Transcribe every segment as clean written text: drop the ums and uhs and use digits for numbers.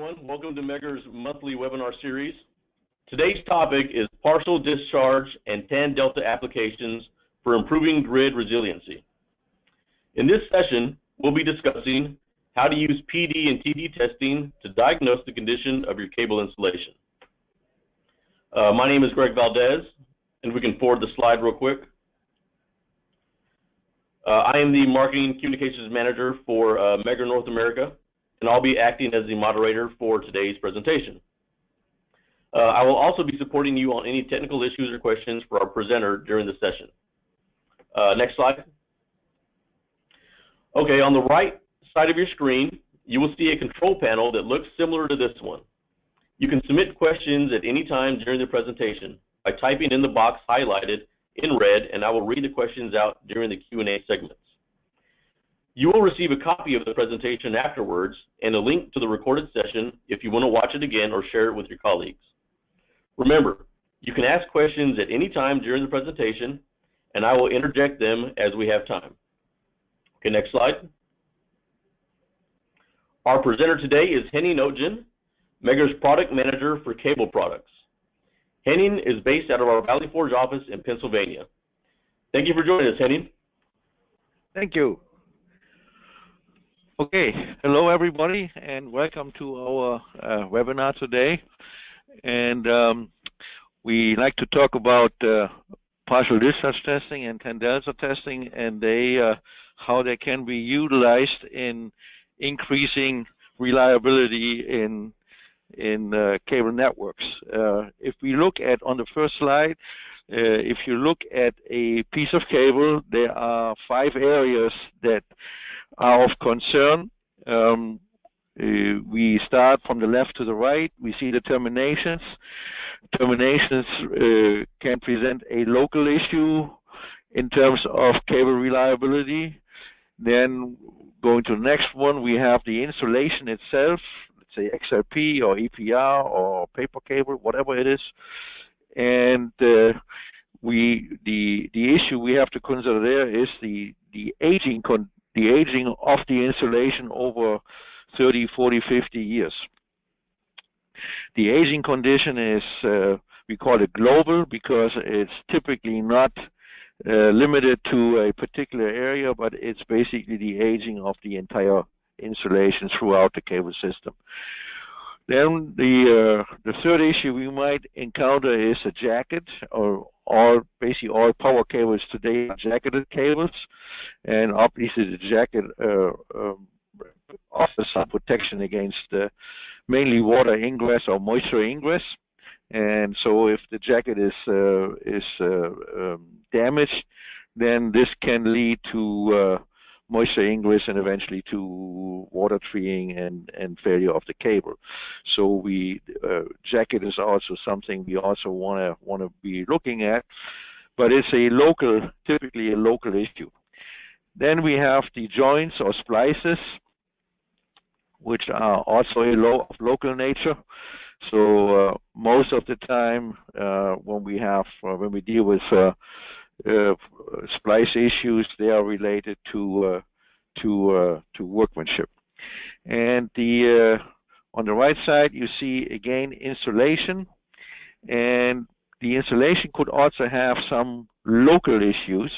everyone. Welcome to Megger's monthly webinar series. Today's topic is partial discharge and tan delta applications for improving grid resiliency. In this session, we'll be discussing how to use PD and TD testing to diagnose the condition of your cable installation. My name is Greg Valdez, and we can forward the slide real quick. I am the Marketing Communications Manager for Megger North America, and I'll be acting as the moderator for today's presentation. I will also be supporting you on any technical issues or questions for our presenter during the session. Next slide. Okay, on the right side of your screen, you will see a control panel that looks similar to this one. You can submit questions at any time during the presentation by typing in the box highlighted in red, and I will read the questions out during the Q&A segments. You will receive a copy of the presentation afterwards and a link to the recorded session if you want to watch it again or share it with your colleagues. Remember, you can ask questions at any time during the presentation, and I will interject them as we have time. Okay, next slide. Our presenter today is Henning Oetjen, Megger's Product Manager for Cable Products. Henning is based out of our Valley Forge office in Pennsylvania. Thank you for joining us, Henning. Thank you. Okay, hello everybody, and welcome to our webinar today. And we like to talk about partial discharge testing and tan delta testing, and how they can be utilized in increasing reliability in cable networks. If we look at on the first slide, if you look at a piece of cable, there are 5 areas that are of concern. We start from the left to the right. We see the terminations. Terminations can present a local issue in terms of cable reliability. Then going to the next one, we have the insulation itself, let's say XLP or EPR or paper cable, whatever it is. And the issue we have to consider there is the aging of the insulation over 30, 40, 50 years. The aging condition is, we call it global because it's typically not limited to a particular area, but it's basically the aging of the entire insulation throughout the cable system. Then the third issue we might encounter is a jacket, or basically all power cables today are jacketed cables, and obviously the jacket offers some protection against mainly water ingress or moisture ingress. And so if the jacket is damaged, then this can lead to moisture ingress and eventually to water treeing and failure of the cable. So jacket is also something we also want to be looking at, but it's typically a local issue. Then we have the joints or splices, which are also of local nature. So most of the time when we deal with splice issues, they are related to workmanship. And on the right side, you see again insulation, and the insulation could also have some local issues,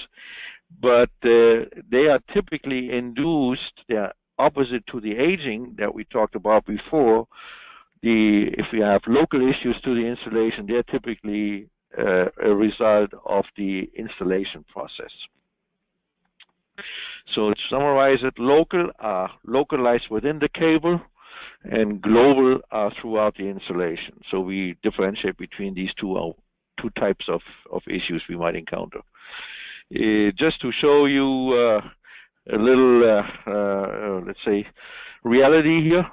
but they are typically induced. They are opposite to the aging that we talked about before. If we have local issues to the insulation, they're typically a result of the installation process. So to summarize it, local are localized within the cable, and global are throughout the installation. So we differentiate between these two types of issues we might encounter. Just to show you a little, let's say, reality here.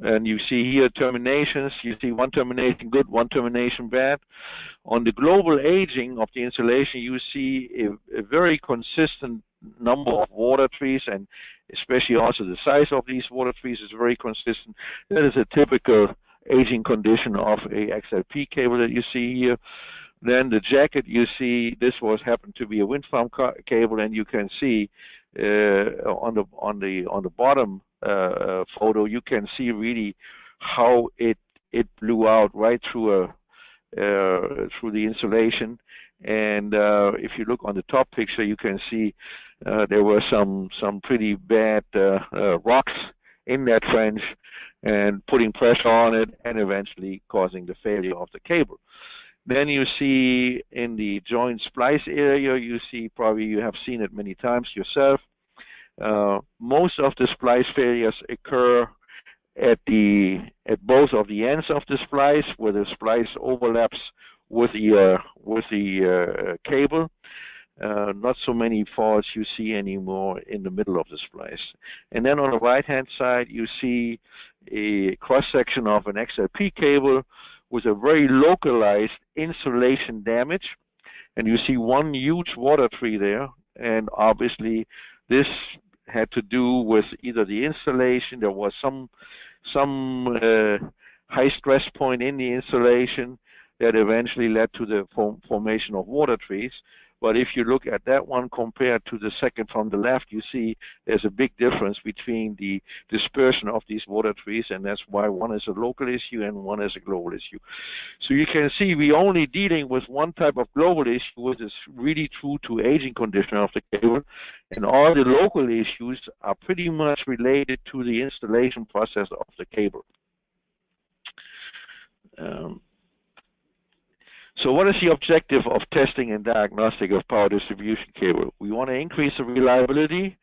And you see here terminations. You see one termination good, one termination bad. On the global aging of the insulation, you see a very consistent number of water trees, and especially also the size of these water trees is very consistent. That is a typical aging condition of a XLP cable that you see here. Then the jacket, you see, this happened to be a wind farm cable, and you can see on the bottom photo, you can see really how it blew out right through through the insulation. And if you look on the top picture, you can see there were some pretty bad rocks in that trench and putting pressure on it and eventually causing the failure of the cable. Then you see in the joint splice area, you see, probably you have seen it many times yourself, most of the splice failures occur at both of the ends of the splice, where the splice overlaps with the cable. Not so many faults you see anymore in the middle of the splice. And then on the right-hand side, you see a cross-section of an XLP cable with a very localized insulation damage. And you see one huge water tree there. And obviously, this had to do with either the insulation, there was some high stress point in the insulation that eventually led to the formation of water trees. But if you look at that one compared to the second from the left, you see there's a big difference between the dispersion of these water trees, and that's why one is a local issue and one is a global issue. So you can see we're only dealing with one type of global issue, which is really true to aging condition of the cable, and all the local issues are pretty much related to the installation process of the cable. So what is the objective of testing and diagnostic of power distribution cable? We want to increase the reliability,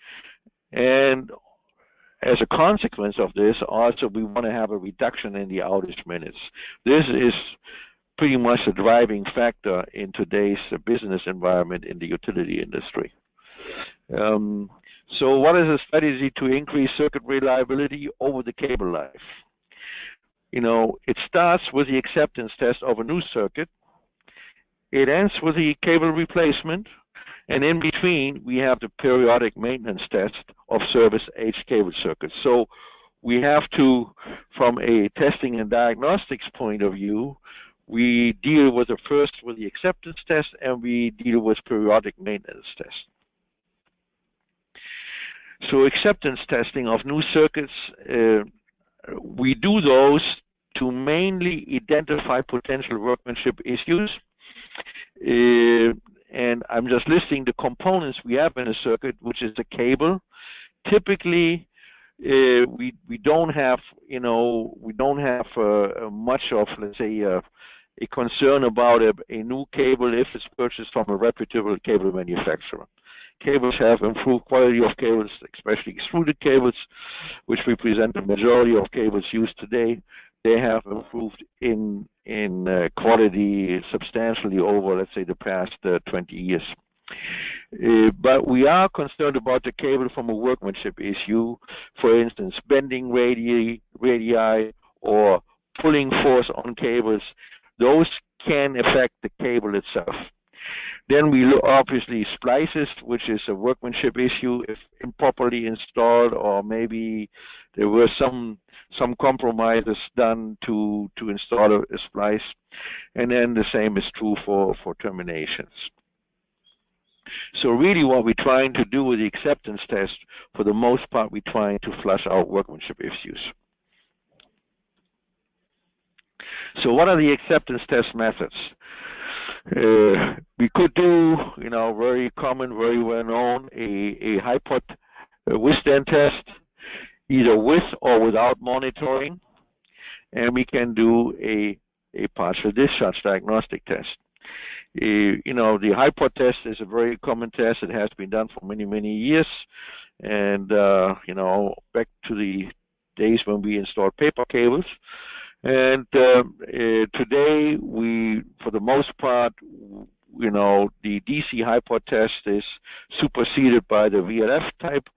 and as a consequence of this, also we want to have a reduction in the outage minutes. This is pretty much the driving factor in today's business environment in the utility industry. So what is the strategy to increase circuit reliability over the cable life? You know, it starts with the acceptance test of a new circuit. It ends with the cable replacement, and in between we have the periodic maintenance test of service-aged cable circuits. So we have to, from a testing and diagnostics point of view, we deal with the acceptance test, and we deal with periodic maintenance test. So acceptance testing of new circuits, we do those to mainly identify potential workmanship issues. And I'm just listing the components we have in a circuit, which is the cable. Typically, we don't have, much of, let's say, a concern about a new cable if it's purchased from a reputable cable manufacturer. Cables have improved quality of cables, especially extruded cables, which represent the majority of cables used today. They have improved in quality substantially over, let's say, the past 20 years. But we are concerned about the cable from a workmanship issue, for instance, bending radii or pulling force on cables. Those can affect the cable itself. Then we look, obviously, splices, which is a workmanship issue if improperly installed, or maybe there were some compromises done to install a splice. And then the same is true for terminations. So really what we're trying to do with the acceptance test, for the most part, we're trying to flush out workmanship issues. So what are the acceptance test methods? We could do, very common, very well known, a high-pot withstand test, either with or without monitoring, and we can do a partial discharge diagnostic test. The high-pot test is a very common test. It has been done for many, many years, and back to the days when we installed paper cables. And today, for the most part, the DC high-pot test is superseded by the VLF type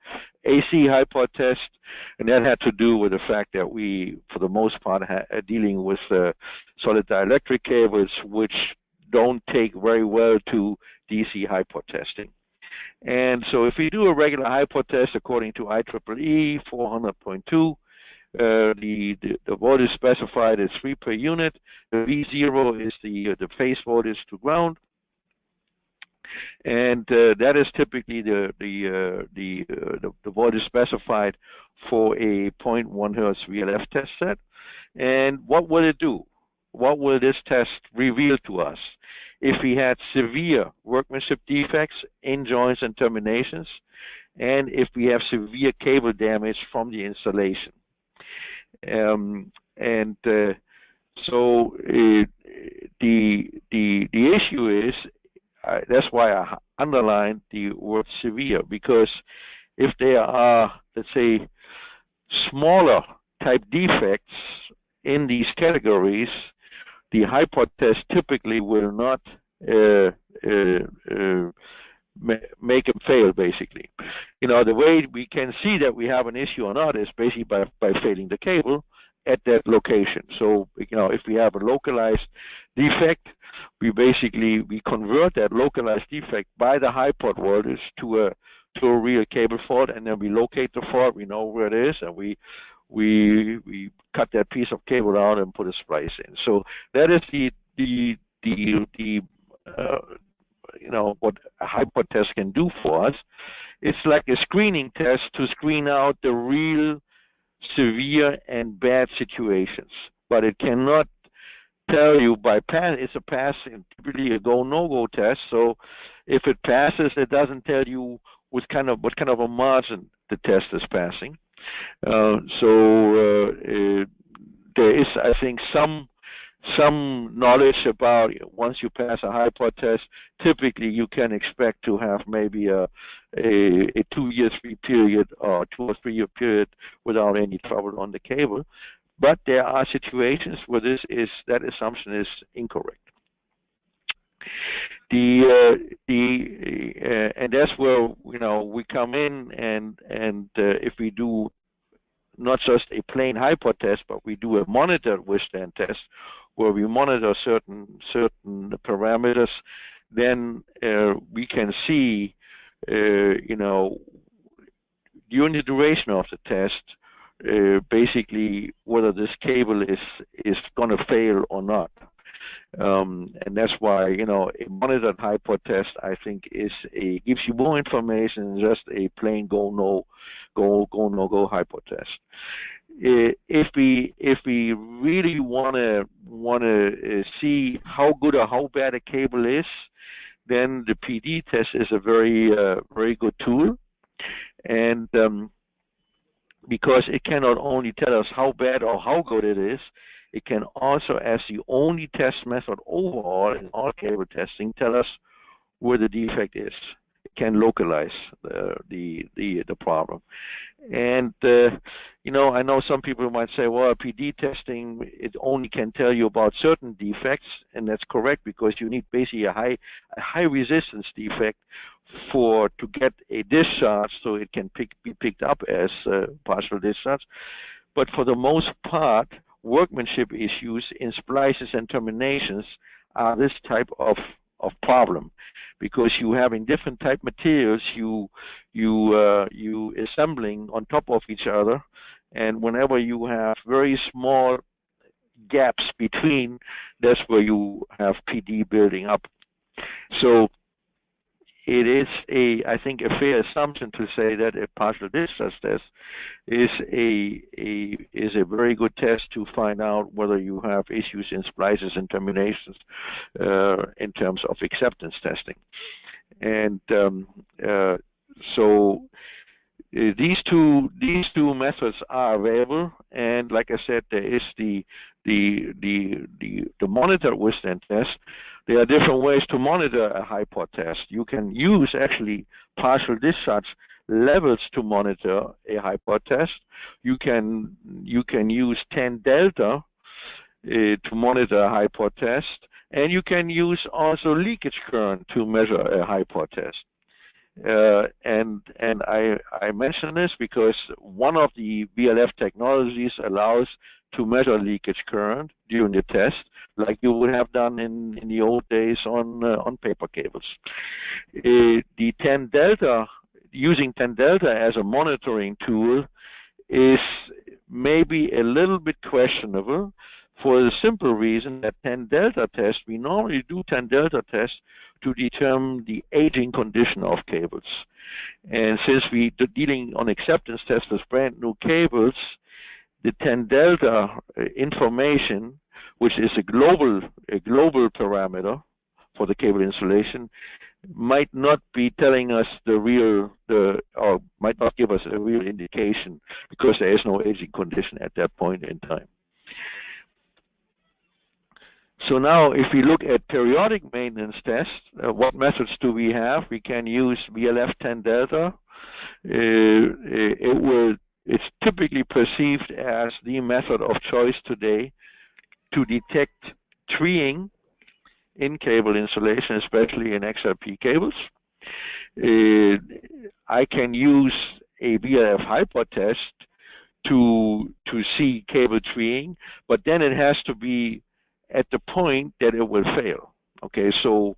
AC high-pot test, and that had to do with the fact that we, for the most part, are dealing with solid dielectric cables, which don't take very well to DC high-pot testing. And so if we do a regular high-pot test according to IEEE 400.2, the voltage specified is 3 per unit. The V0 is the phase voltage to ground, and that is typically the voltage specified for a 0.1 Hertz VLF test set. And what will it do? What will this test reveal to us? If we had severe workmanship defects in joints and terminations, and if we have severe cable damage from the installation. So the issue is, that's why I underlined the word severe, because if there are, let's say, smaller type defects in these categories, the high-pot test typically will not make them fail, basically. You know, the way we can see that we have an issue or not is basically by failing the cable at that location. So, you know, if we have a localized defect, we convert that localized defect by the high-pot voltage to a real cable fault, and then we locate the fault, we know where it is, and we cut that piece of cable out and put a splice in. So that is the you know, what a high-pot test can do for us. It's like a screening test to screen out the real severe and bad situations, but it cannot tell you by pass. It's a pass, typically a go/no-go test. So if it passes, it doesn't tell you what kind of a margin the test is passing. There is, I think, some knowledge about once you pass a high-pot test, typically you can expect to have maybe a 2-year, 3 period or 2 or 3 year period without any trouble on the cable. But there are situations where that assumption is incorrect. And that's where, you know, we come in, and if we do not just a plain high-pot test, but we do a monitored withstand test where we monitor certain parameters, then we can see, you know, during the duration of the test, basically whether this cable is going to fail or not. And that's why, you know, a monitored high-pot test, I think, gives you more information than just a plain go/no-go high-pot test. If we really want to see how good or how bad a cable is, then the PD test is a very good tool, and because it can not only tell us how bad or how good it is, it can also, as the only test method overall in all cable testing, tell us where the defect is. It can localize the problem. And you know, I know some people might say, well, PD testing, it only can tell you about certain defects, and that's correct, because you need basically a high resistance defect to get a discharge, so it can be picked up as partial discharge. But for the most part, workmanship issues in splices and terminations are this type of problem, because you have in different type materials you assembling on top of each other, and whenever you have very small gaps between, that's where you have PD building up. So it is I think a fair assumption to say that a partial discharge test is a very good test to find out whether you have issues in splices and terminations in terms of acceptance testing. And so these two methods are available, and like I said, there is the monitored withstand test. There are different ways to monitor a high-pot test. You can use actually partial discharge levels to monitor a high-pot test. You can use 10 delta to monitor a high-pot test, and you can use also leakage current to measure a high-pot test. And I mention this because one of the VLF technologies allows to measure leakage current during the test, like you would have done in the old days on paper cables. The 10 delta, using 10 delta as a monitoring tool, is maybe a little bit questionable, for the simple reason that 10 delta test, we normally do 10 delta tests to determine the aging condition of cables. And since we are dealing on acceptance tests with brand new cables, the 10 delta information, which is a global parameter for the cable insulation, might not be telling us or might not give us a real indication because there is no aging condition at that point in time. So now if we look at periodic maintenance tests, what methods do we have? We can use VLF 10 delta. It's typically perceived as the method of choice today to detect treeing in cable insulation, especially in XLP cables. I can use a VLF hyper test to see cable treeing, but then it has to be at the point that it will fail. Okay, so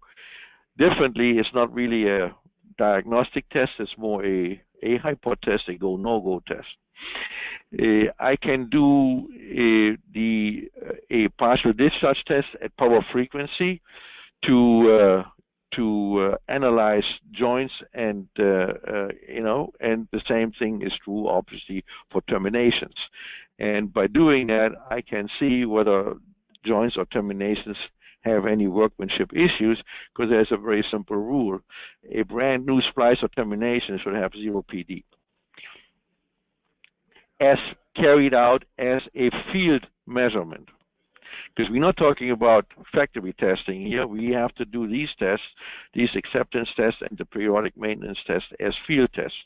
differently, it's not really a diagnostic test, it's more a hyper test, a go-no-go test. I can do a partial discharge test at power frequency to analyze joints, and and the same thing is true obviously for terminations. And by doing that, I can see whether joints or terminations have any workmanship issues, because there's a very simple rule: a brand new splice or termination should have 0 PD. As carried out as a field measurement. Because we're not talking about factory testing here. We have to do these tests, these acceptance tests and the periodic maintenance tests as field tests,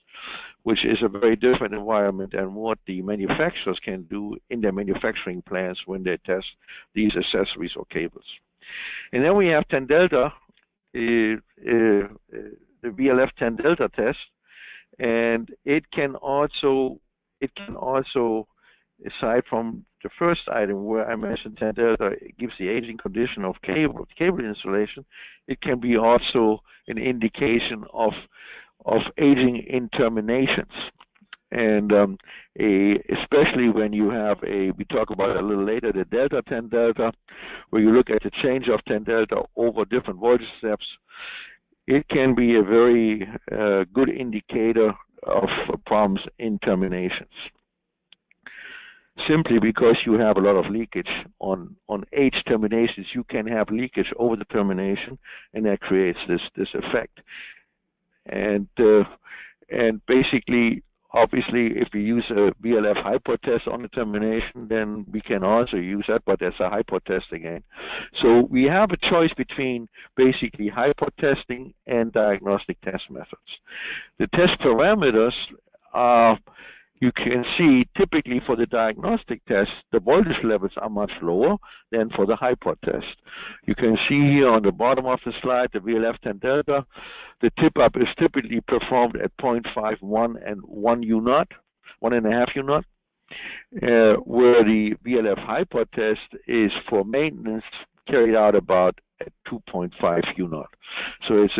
which is a very different environment than what the manufacturers can do in their manufacturing plants when they test these accessories or cables. And then we have 10 delta, the VLF 10 delta test, and it can also, aside from the first item where I mentioned 10 delta, it gives the aging condition of cable insulation, it can be also an indication of aging in terminations. And especially when you have we talk about it a little later, the delta 10 delta, where you look at the change of 10 delta over different voltage steps, it can be a very good indicator of problems in terminations. Simply because you have a lot of leakage on H terminations, you can have leakage over the termination, and that creates this effect. And basically, obviously, if we use a VLF hyper test on the termination, then we can also use that, but that's a hyper test again. So we have a choice between basically hyper testing and diagnostic test methods. The test parameters are, you can see typically for the diagnostic test, the voltage levels are much lower than for the hyper test. You can see here on the bottom of the slide, the VLF 10 delta, the tip-up is typically performed at 0.51 and 1 U0, 1.5 U0, where the VLF hyper test is for maintenance carried out about at 2.5 U0. So it's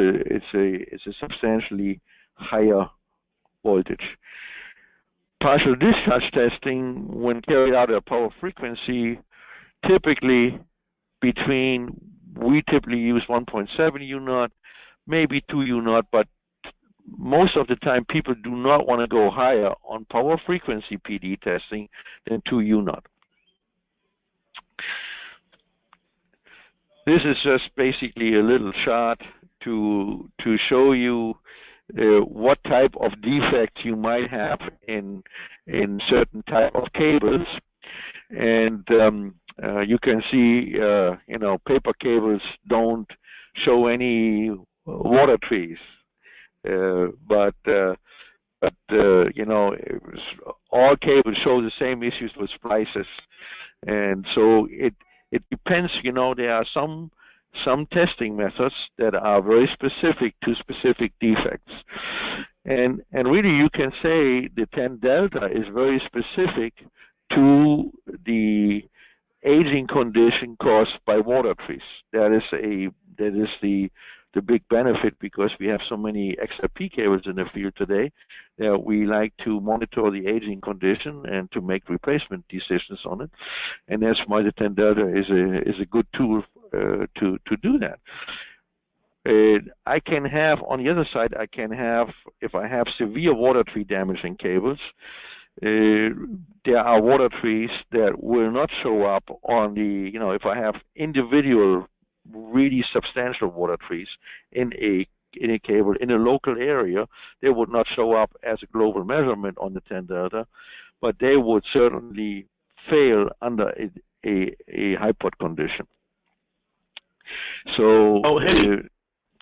a substantially higher voltage. Partial discharge testing, when carried out at power frequency, we typically use 1.7 U0, maybe 2 U0, but most of the time people do not want to go higher on power frequency PD testing than 2 U0. This is just basically a little chart to show you what type of defects you might have in certain type of cables, and you can see paper cables don't show any water trees, but all cables show the same issues with splices, and so it depends. There are some testing methods that are very specific to specific defects. And really you can say the 10 delta is very specific to the aging condition caused by water trees. That is the big benefit, because we have so many XRP cables in the field today that we like to monitor the aging condition and to make replacement decisions on it. And that's why the 10 delta is a good tool to do that. I can have, on the other side, if I have severe water tree damage in cables, there are water trees that will not show up on the, if I have individual, really substantial water trees in a cable in a local area, they would not show up as a global measurement on the 10 delta, but they would certainly fail under a high-pot condition. So,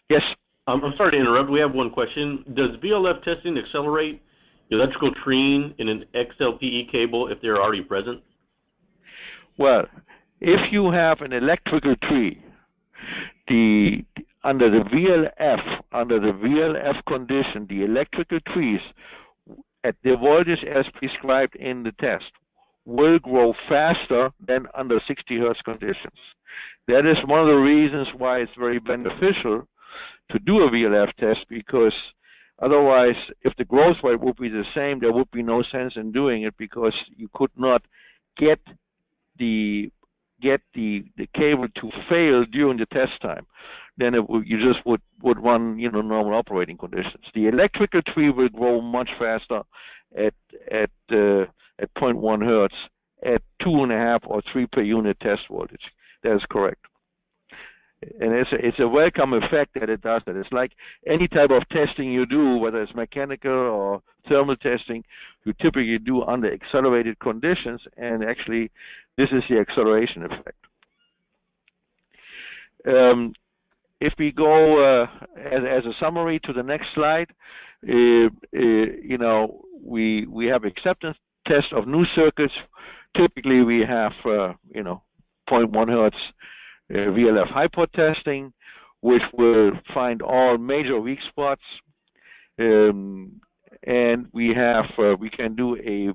yes? I'm sorry to interrupt. We have one question. Does VLF testing accelerate electrical treeing in an XLPE cable if they're already present? Well, if you have an electrical tree, under the VLF condition, the electrical trees at the voltage as prescribed in the test will grow faster than under 60 Hertz conditions. That is one of the reasons why it's very beneficial to do a VLF test, because otherwise, if the growth rate would be the same, there would be no sense in doing it, because you could not get the cable to fail during the test time. Then you just would run normal operating conditions. The electrical tree will grow much faster at 0.1 Hertz at 2.5 or 3 per unit test voltage. That is correct. And it's a welcome effect that it does that. It's like any type of testing you do, whether it's mechanical or thermal testing, you typically do under accelerated conditions, and actually this is the acceleration effect. If we go as a summary to the next slide, we have acceptance tests of new circuits. Typically we have 0.1 Hertz VLF high-pot testing, which will find all major weak spots, and we can do a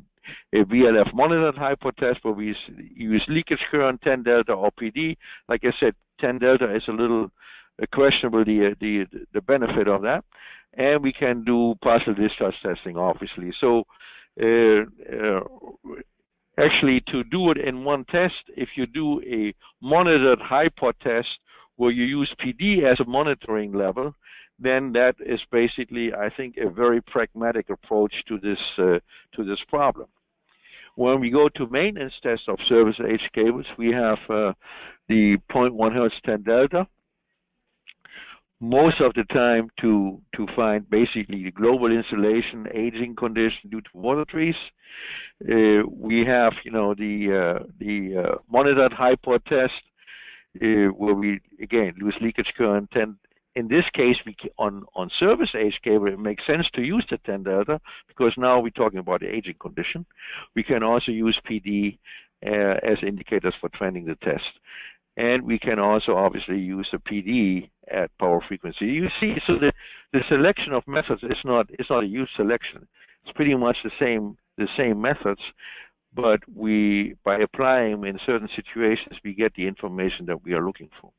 VLF monitored high-pot test where we use leakage current 10 delta or PD. Like I said, 10 delta is a little questionable, the benefit of that, and we can do partial discharge testing, obviously. So actually, to do it in one test, if you do a monitored high-pot test where you use PD as a monitoring level, then that is basically, I think, a very pragmatic approach to this problem. When we go to maintenance tests of service age cables, we have the 0.1 Hertz 10 delta. Most of the time to find basically the global insulation aging condition due to water trees. We have the monitored high-pot test where we again use leakage current 10. In this case, on service age cable, it makes sense to use the 10 delta because now we're talking about the aging condition. We can also use PD as indicators for trending the test. And we can also obviously use a PD at power frequency. You see, so the selection of methods is not a huge selection. It's pretty much the same methods, but by applying them in certain situations, we get the information that we are looking for.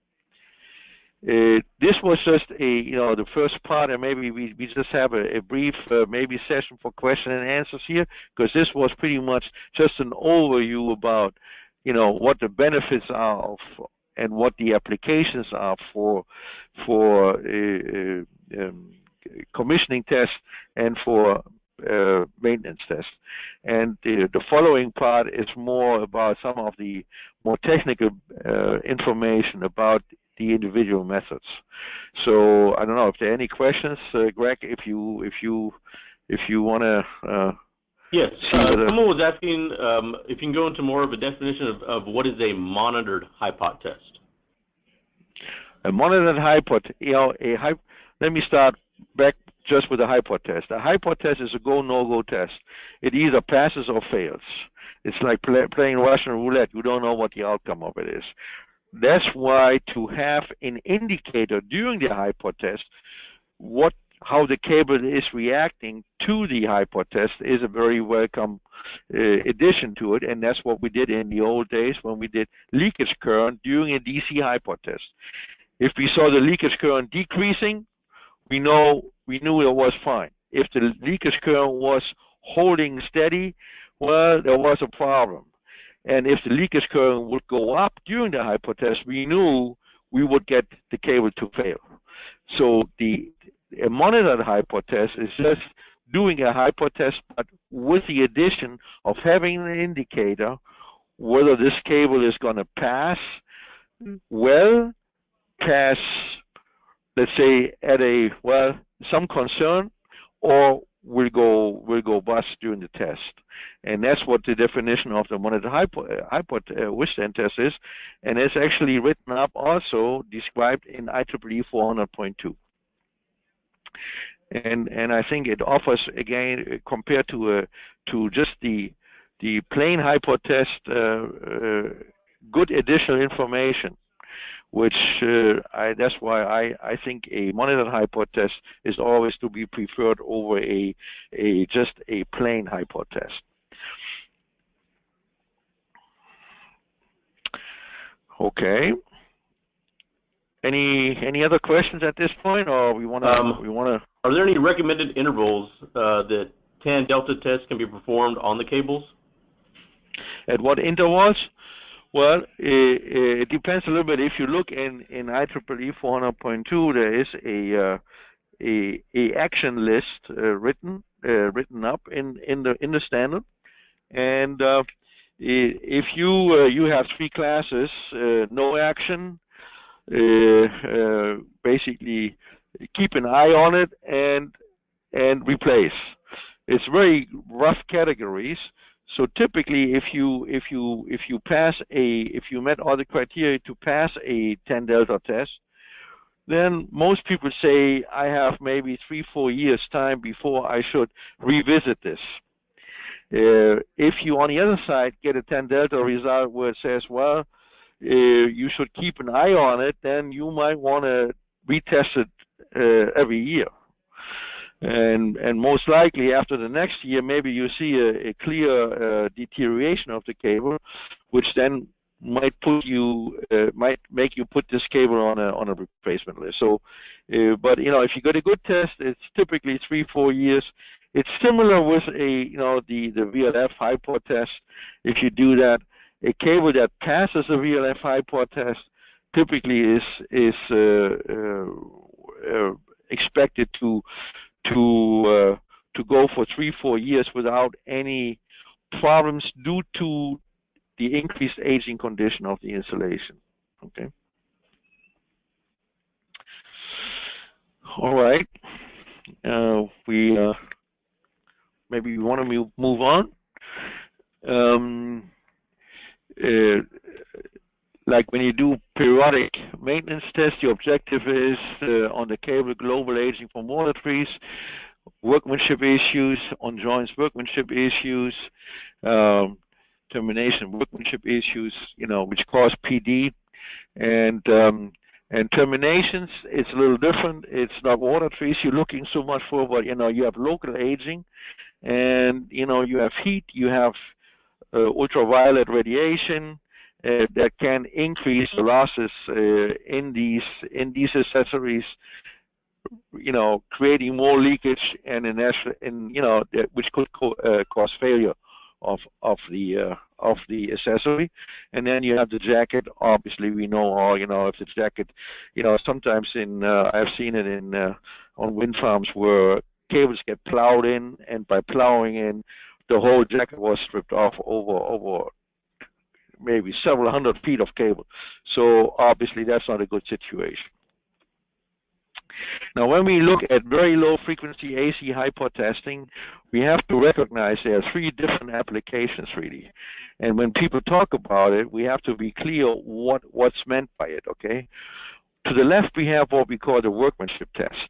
This was just the first part, and maybe we just have a brief maybe session for question and answers here, because this was pretty much just an overview about what the benefits are and what the applications are for commissioning tests and for maintenance tests. And the following part is more about some of the more technical information about the individual methods. So I don't know if there are any questions, Greg. If you want to. Yes. Someone was asking if you can go into more of a definition of what is a monitored high-pot test. A monitored high-pot, let me start back just with a high-pot test. A high-pot test is a go, no-go test. It either passes or fails. It's like playing Russian roulette. You don't know what the outcome of it is. That's why to have an indicator during the high-pot test, how the cable is reacting to the high-pot test is a very welcome addition to it, and that's what we did in the old days when we did leakage current during a DC high-pot test. If we saw the leakage current decreasing, we knew it was fine. If the leakage current was holding steady, well, there was a problem. And if the leakage current would go up during the high-pot test, we knew we would get the cable to fail. So a monitored high-pot test is just doing a hypo test, but with the addition of having an indicator whether this cable is going to pass well, pass, let's say, at a, well, some concern, or will go bust during the test. And that's what the definition of the monitored withstand test is. And it's actually written up also, described in IEEE 400.2. And I think it offers, again, compared to just the plain hypo test, good additional information, which that's why I think a monitored hypo test is always to be preferred over just a plain hypo test. Okay. Any other questions at this point, or we want to? Are there any recommended intervals that tan delta tests can be performed on the cables? At what intervals? Well, it depends a little bit. If you look in IEEE 400.2, there is a action list written up in the standard, and if you have 3 classes, no action, basically keep an eye on it and replace. It's very rough categories. So typically, if you met all the criteria to pass a tan delta test, then most people say I have maybe 3-4 years time before I should revisit this. If you on the other side get a tan delta result where it says, well, you should keep an eye on it, then you might want to retest it every year. And most likely after the next year, maybe you see a clear deterioration of the cable, which then might make you put this cable on a replacement list. So, but if you get a good test, it's typically 3-4 years. It's similar with the VLF hypo test. If you do that, a cable that passes a VLF hypo test typically is expected to go for 3-4 years without any problems due to the increased aging condition of the insulation. Okay. All right. Maybe we want to move on. Like when you do periodic maintenance tests, your objective is on the cable global aging from water trees, workmanship issues, on joints workmanship issues, termination workmanship issues, which cause PD, and terminations. It's a little different. It's not water trees you're looking so much for, but you have local aging, and you have heat, you have ultraviolet radiation. That can increase the losses in these accessories, creating more leakage and which could cause failure of the accessory. And then you have the jacket. Obviously, we know all if the jacket, sometimes I've seen it on wind farms where cables get plowed in, and by plowing in, the whole jacket was stripped off over maybe several hundred feet of cable. So obviously that's not a good situation. Now when we look at very low frequency AC hypo testing, we have to recognize there are 3 different applications really. And when people talk about it, we have to be clear what's meant by it, okay? To the left we have what we call the workmanship test.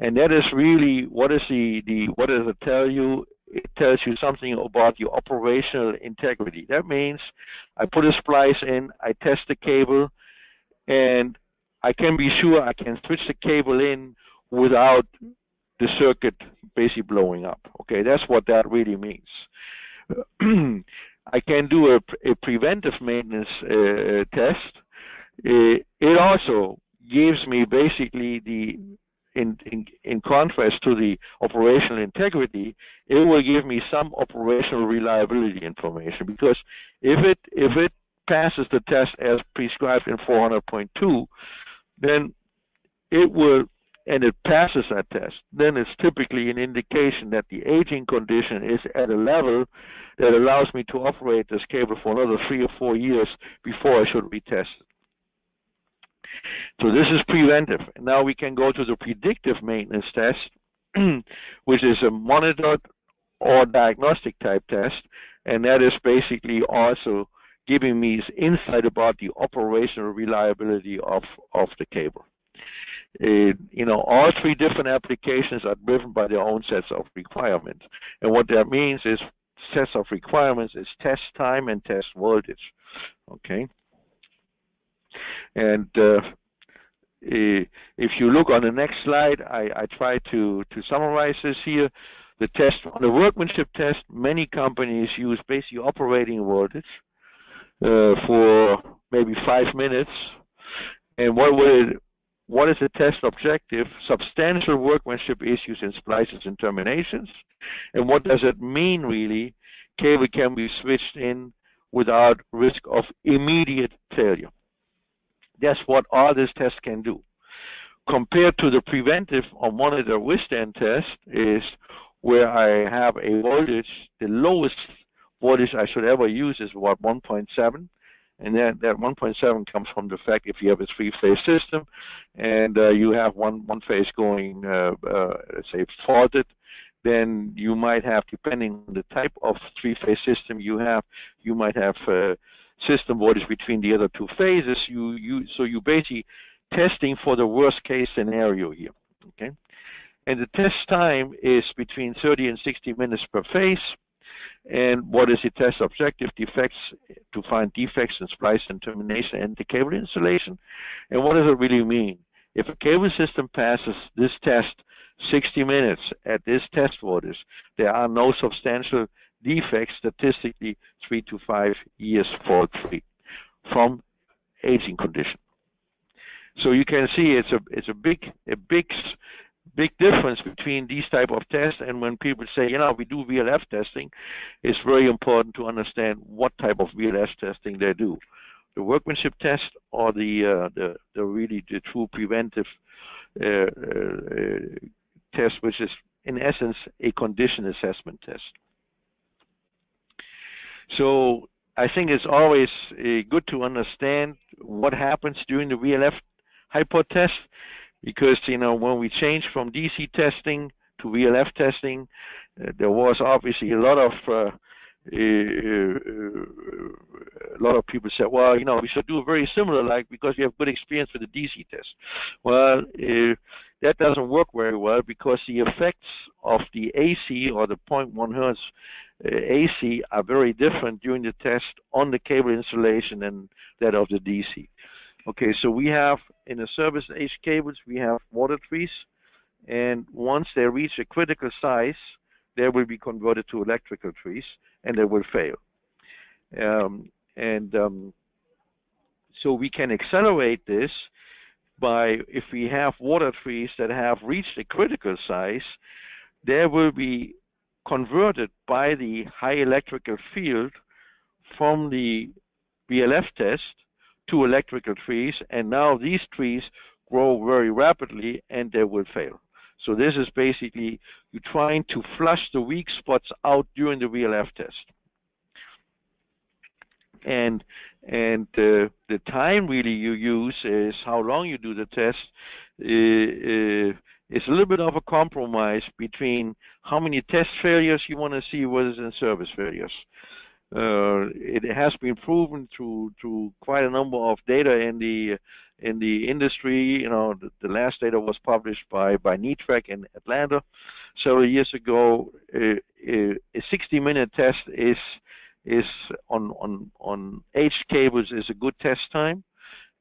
And that is really, what does it tell you? It tells you something about your operational integrity. That means I put a splice in, I test the cable, and I can be sure I can switch the cable in without the circuit basically blowing up. Okay, that's what that really means. I can do a preventive maintenance test. It also gives me basically in contrast to the operational integrity, it will give me some operational reliability information, because if it passes the test as prescribed in 400.2, then it will and it passes that test, then it's typically an indication that the aging condition is at a level that allows me to operate this cable for another 3 or 4 years before I should retest it. So this is preventive. Now we can go to the predictive maintenance test, which is a monitored or diagnostic type test, and that is basically also giving me insight about the operational reliability of the cable. All 3 different applications are driven by their own sets of requirements, and what that means is sets of requirements is test time and test voltage. Okay, and if you look on the next slide, I try to summarize this here. The test on the workmanship test, many companies use basically operating voltage for maybe 5 minutes. And what is the test objective? Substantial workmanship issues in splices and terminations. And what does it mean really? Cable can be switched in without risk of immediate failure. That's what all this test can do. Compared to the preventive or monitor withstand test is where I have a voltage, the lowest voltage I should ever use is about 1.7. And that 1.7 comes from the fact if you have a 3-phase system and you have one phase going, let's say, faulted, then you might have, depending on the type of 3-phase system you have, you might have system voltage between the other 2 phases. So you basically testing for the worst case scenario here. Okay, and the test time is between 30 and 60 minutes per phase. And what is the test objective? Defects, to find defects in splice and termination and the cable installation. And what does it really mean? If a cable system passes this test 60 minutes at this test voltage, there are no substantial defects, statistically 3 to 5 years fault-free from aging condition. So you can see it's a big difference between these type of tests. And when people say, we do VLF testing, it's very important to understand what type of VLF testing they do. The workmanship test or the true preventive test, which is in essence a condition assessment test. So I think it's always good to understand what happens during the VLF hypo test, because when we changed from DC testing to VLF testing, there was obviously a lot of people said, well, we should do very similar, because we have good experience with the DC test. Well, that doesn't work very well, because the effects of the AC or the 0.1 hertz AC are very different during the test on the cable installation than that of the DC. Okay, so we have in the service age cables, we have water trees, and once they reach a critical size, they will be converted to electrical trees, and they will fail. So we can accelerate this by, if we have water trees that have reached a critical size, they will be converted by the high electrical field from the VLF test to electrical trees, and now these trees grow very rapidly and they will fail. So this is basically you trying to flush the weak spots out during the VLF test. And the time really you use is how long you do the test. It's a little bit of a compromise between how many test failures you want to see versus service failures. It has been proven through quite a number of data in the industry. The last data was published by NETREC in Atlanta several years ago. A 60-minute test is on H cables is a good test time,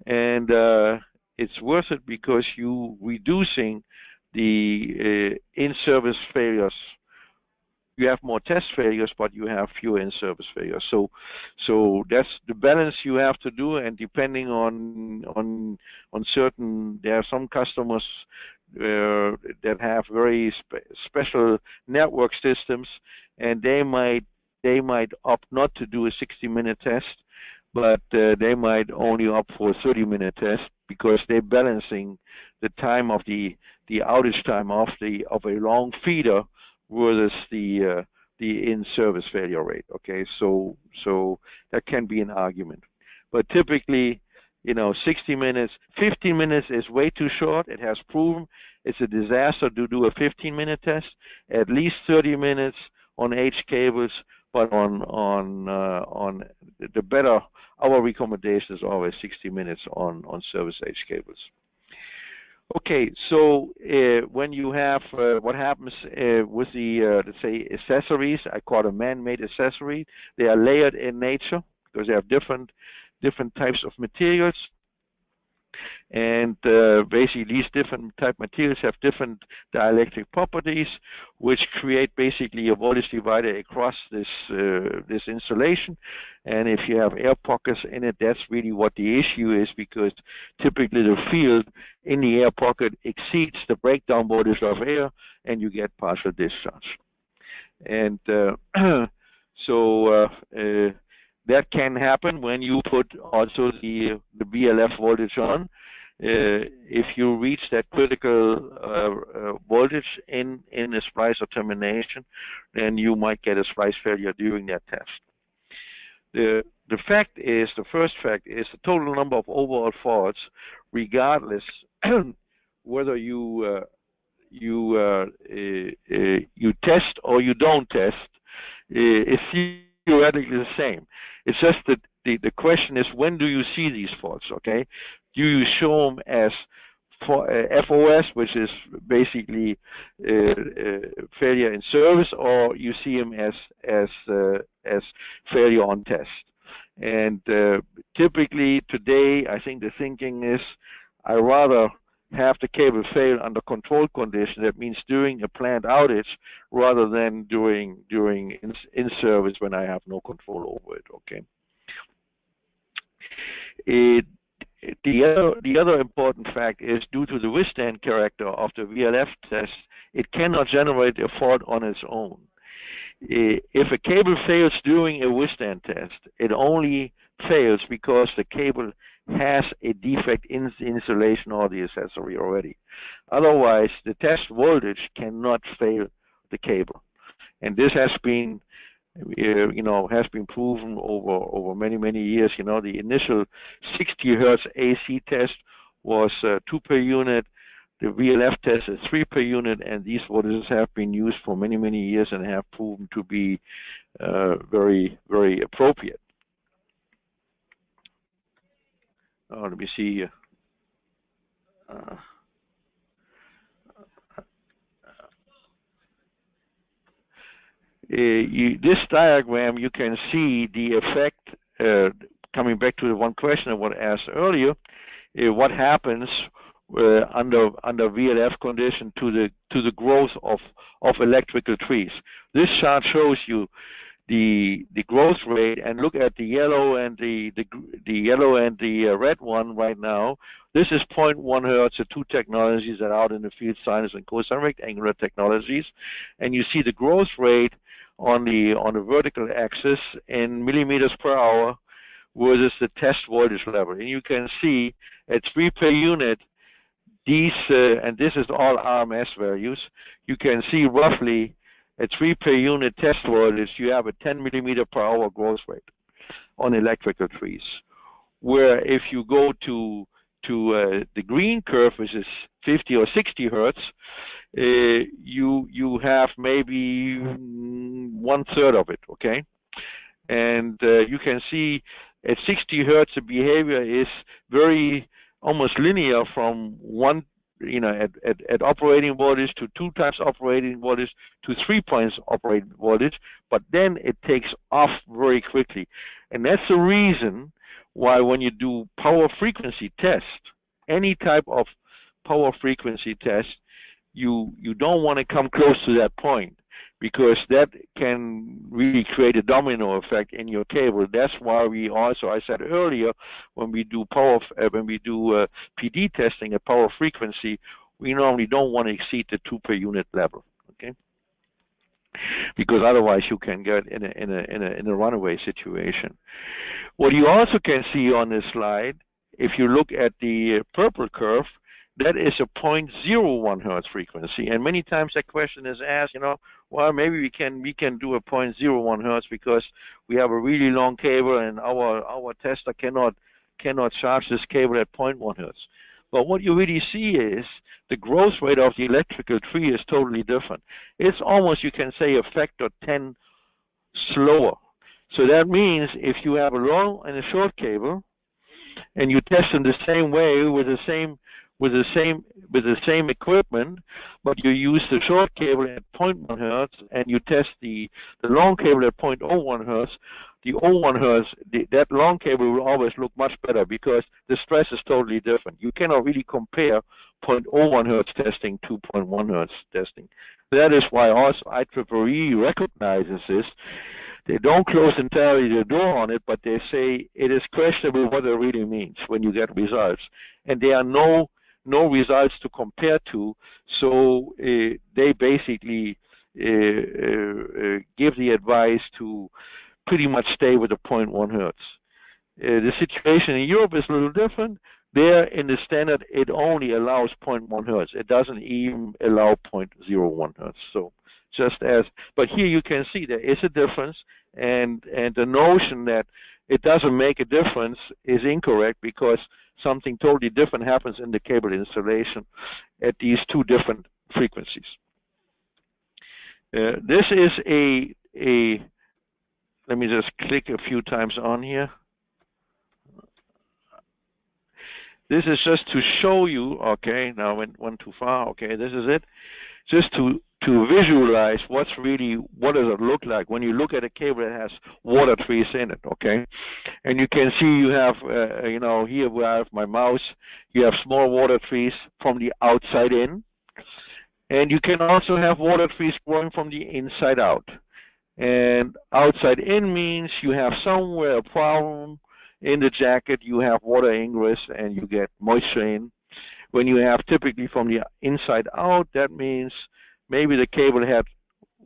and it's worth it because you reducing the in-service failures. You have more test failures, but you have fewer in-service failures. So that's the balance you have to do. And depending on certain, there are some customers that have very special network systems, and they might opt not to do a 60-minute test, but they might only opt for a 30-minute test because they're balancing the time of the outage time of a long feeder versus the in-service failure rate. Okay, so that can be an argument, but typically, 60 minutes, 15 minutes is way too short. It has proven it's a disaster to do a 15-minute test. At least 30 minutes on H cables, but on the better, our recommendation is always 60 minutes on service H cables. Okay, so when you have what happens with the let's say accessories, I call them man-made accessories. They are layered in nature because they have different types of materials, and basically these different type materials have different dielectric properties, which create basically a voltage divider across this insulation. And if you have air pockets in it, that's really what the issue is, because typically the field in the air pocket exceeds the breakdown voltage of air, and you get partial discharge. And so that can happen when you put also the VLF voltage on. If you reach that critical voltage in a splice or termination, then you might get a splice failure during that test. The first fact is the total number of overall faults, regardless whether you test or you don't test, is theoretically the same. It's just that the question is, when do you see these faults? Okay, do you show them as FOS, which is basically failure in service, or you see them as failure on test? And typically today, I think the thinking is, I rather have the cable fail under controlled condition. That means during a plant outage, rather than during in service when I have no control over it. Okay. The other important fact is, due to the withstand character of the VLF test, it cannot generate a fault on its own. If a cable fails during a withstand test, it only fails because the cable has a defect in the insulation or the accessory already. Otherwise, the test voltage cannot fail the cable, and this has been proven over many years. The initial 60 hertz AC test was 2 per unit. The VLF test is 3 per unit, and these voltages have been used for many years and have proven to be very appropriate. Let me see. This diagram, you can see the effect, coming back to the one question I was asked earlier, what happens under VLF condition to the growth of electrical trees. This chart shows you the growth rate, and look at the yellow and the red one right now. This is 0.1 hertz, the two technologies that are out in the field, sinus and cosine rectangular technologies, and you see the growth rate on the vertical axis in millimeters per hour versus the test voltage level. And you can see at 3 per unit, these and this is all RMS values. You can see roughly at 3 per unit test voltage, you have a 10 millimeter per hour growth rate on electrical trees. Where if you go to the green curve, which is 50 or 60 hertz, you have maybe 1/3 of it. Okay, and you can see at 60 hertz the behavior is very almost linear from one, at operating voltage to 2 times operating voltage to 3 points operating voltage, but then it takes off very quickly. And that's the reason why when you do power frequency test, any type of power frequency test, you don't want to come close to that point, because that can really create a domino effect in your cable. That's why we also, I said earlier, when we do PD testing at power frequency, we normally don't want to exceed the 2 per unit level, okay? Because otherwise you can get in a runaway situation. What you also can see on this slide, if you look at the purple curve, that is a 0.01 hertz frequency. And many times that question is asked, well, maybe we can do a 0.01 hertz because we have a really long cable and our tester cannot charge this cable at 0.1 hertz. But what you really see is the growth rate of the electrical tree is totally different. It's almost, you can say, a factor 10 slower. So that means if you have a long and a short cable, and you test in the same way with the same equipment, but you use the short cable at 0.1 hertz and you test the long cable at 0.01 hertz, the 0.01 hertz, that long cable will always look much better because the stress is totally different. You cannot really compare 0.01 hertz testing to 0.1 hertz testing. That is why also IEEE recognizes this. They don't close entirely the door on it, but they say it is questionable what it really means when you get results. And there are no results to compare to, so they basically give the advice to pretty much stay with the 0.1 hertz. The situation in Europe is a little different. There in the standard, it only allows 0.1 hertz. It doesn't even allow 0.01 hertz. So but here you can see there is a difference, and the notion that it doesn't make a difference is incorrect because something totally different happens in the cable installation at these two different frequencies. This is let me just click a few times on here. This is just to show you, okay, now I went too far, okay, this is it. Just to visualize what does it look like when you look at a cable that has water trees in it, okay? And you can see you have, here where I have my mouse, you have small water trees from the outside in. And you can also have water trees growing from the inside out. And outside in means you have somewhere a problem in the jacket, you have water ingress and you get moisture in. When you have typically from the inside out, that means maybe the cable had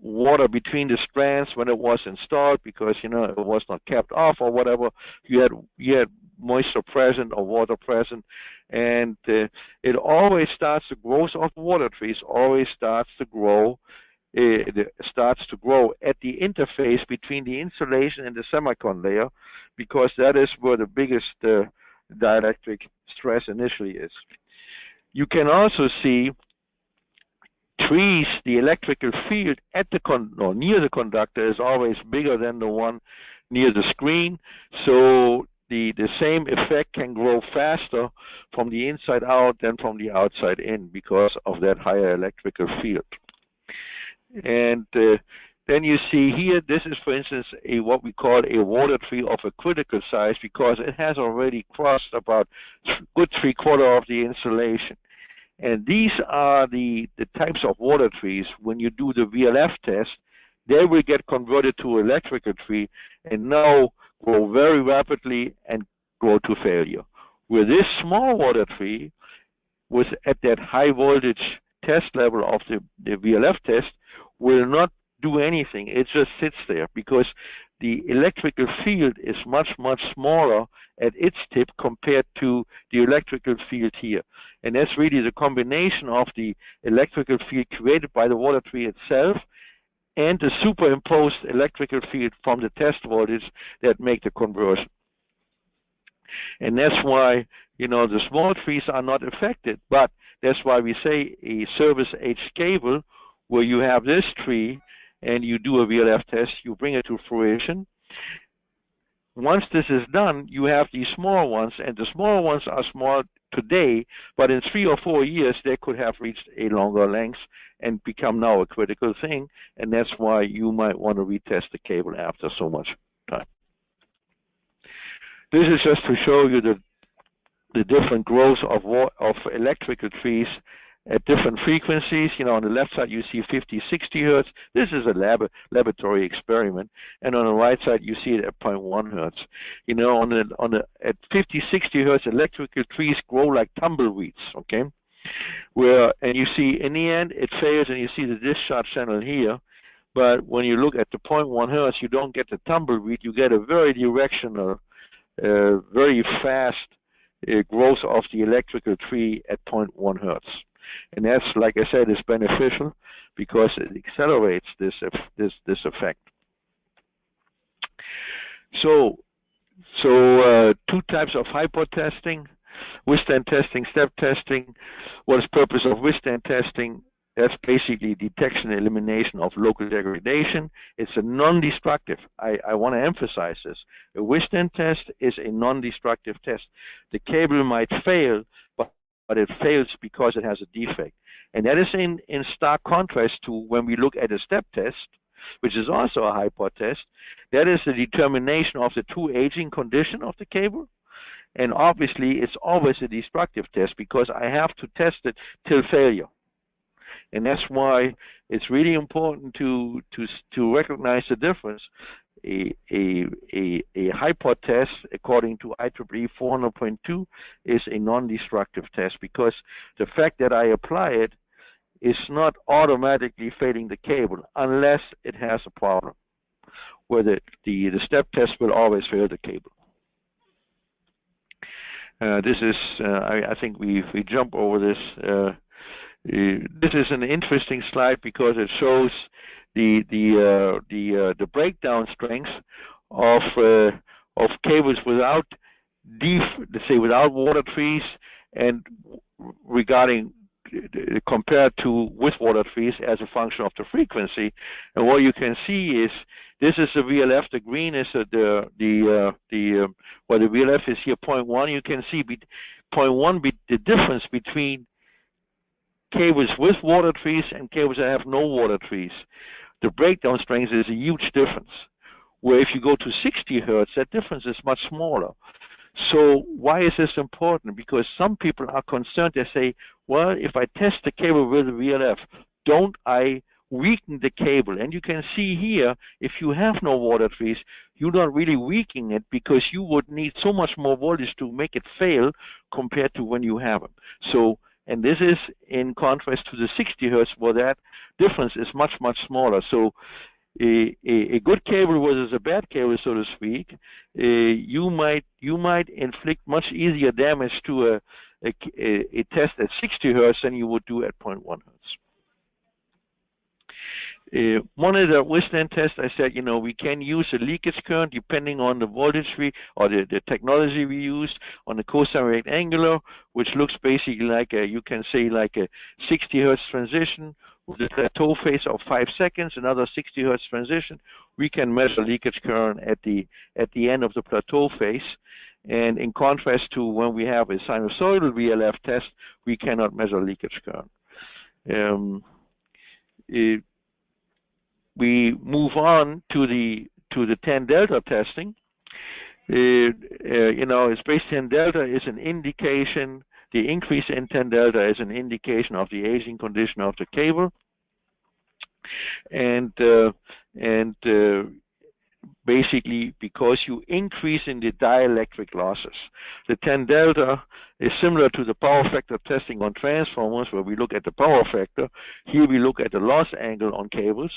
water between the strands when it was installed because it was not kept off or whatever. You had moisture present or water present, and it always starts, the growth of water trees always starts to grow. It starts to grow at the interface between the insulation and the semicon layer, because that is where the biggest dielectric stress initially is. You can also see trees, the electrical field at the near the conductor is always bigger than the one near the screen, so the same effect can grow faster from the inside out than from the outside in because of that higher electrical field. And then you see here, this is for instance what we call a water tree of a critical size because it has already crossed about good 3/4 of the insulation. And these are the types of water trees, when you do the VLF test, they will get converted to electrical tree and now grow very rapidly and grow to failure. Where this small water tree was at that high voltage test level of the VLF test will not do anything. It just sits there because the electrical field is much, much smaller at its tip compared to the electrical field here. And that's really the combination of the electrical field created by the water tree itself and the superimposed electrical field from the test voltage that make the conversion. And that's why, the small trees are not affected, but that's why we say a service age cable where you have this tree and you do a VLF test, you bring it to fruition. Once this is done, you have these small ones, and the small ones are small today, but in 3 or 4 years, they could have reached a longer length and become now a critical thing, and that's why you might want to retest the cable after so much time. This is just to show you the different growth of electrical trees at different frequencies. On the left side you see 50, 60 hertz. This is a laboratory experiment, and on the right side you see it at 0.1 hertz. At 50, 60 hertz, electrical trees grow like tumbleweeds. Okay, and you see in the end it fails, and you see the discharge channel here. But when you look at the 0.1 hertz, you don't get the tumbleweed. You get a very directional, very fast growth of the electrical tree at 0.1 hertz. And that's, like I said, is beneficial because it accelerates this effect. So two types of hypotesting: withstand testing, step testing. What is the purpose of withstand testing? That's basically detection and elimination of local degradation. It's a non-destructive. I want to emphasize this. A withstand test is a non-destructive test. The cable might fail, but it fails because it has a defect. And that is in stark contrast to when we look at a step test, which is also a hypo test. That is the determination of the true aging condition of the cable. And obviously, it's always a destructive test because I have to test it till failure. And that's why it's really important to recognize the difference. A hypo test, according to IEEE 400.2, is a non-destructive test because the fact that I apply it is not automatically failing the cable unless it has a problem, where the step test will always fail the cable. This is, I think we jump over this. This is an interesting slide because it shows the breakdown strength of cables without let's say without water trees, and regarding compared to with water trees as a function of the frequency. And what you can see is this is the VLF. The green is where the VLF is here 0.1. You can see 0.1 the difference between cables with water trees and cables that have no water trees. The breakdown strength is a huge difference. Where if you go to 60 hertz, that difference is much smaller. So why is this important? Because some people are concerned. They say, well, if I test the cable with the VLF, don't I weaken the cable? And you can see here, if you have no water trees, you're not really weakening it because you would need so much more voltage to make it fail compared to when you have them. So, and this is in contrast to the 60 hertz where that difference is much, much smaller. So a good cable versus a bad cable, so to speak, you might inflict much easier damage to a test at 60 hertz than you would do at 0.1 hertz. One of the withstand tests, I said, we can use a leakage current depending on the voltage or the technology we use on the cosine rectangular, which looks basically like you can say like a 60 hertz transition with a plateau phase of 5 seconds, another 60 hertz transition. We can measure leakage current at the end of the plateau phase. And in contrast to when we have a sinusoidal VLF test, we cannot measure leakage current. We move on to the 10 delta testing. Space 10 delta is an indication. The increase in 10 delta is an indication of the aging condition of the cable, and basically because you increase in the dielectric losses. The 10 delta is similar to the power factor testing on transformers, where we look at the power factor. Here we look at the loss angle on cables.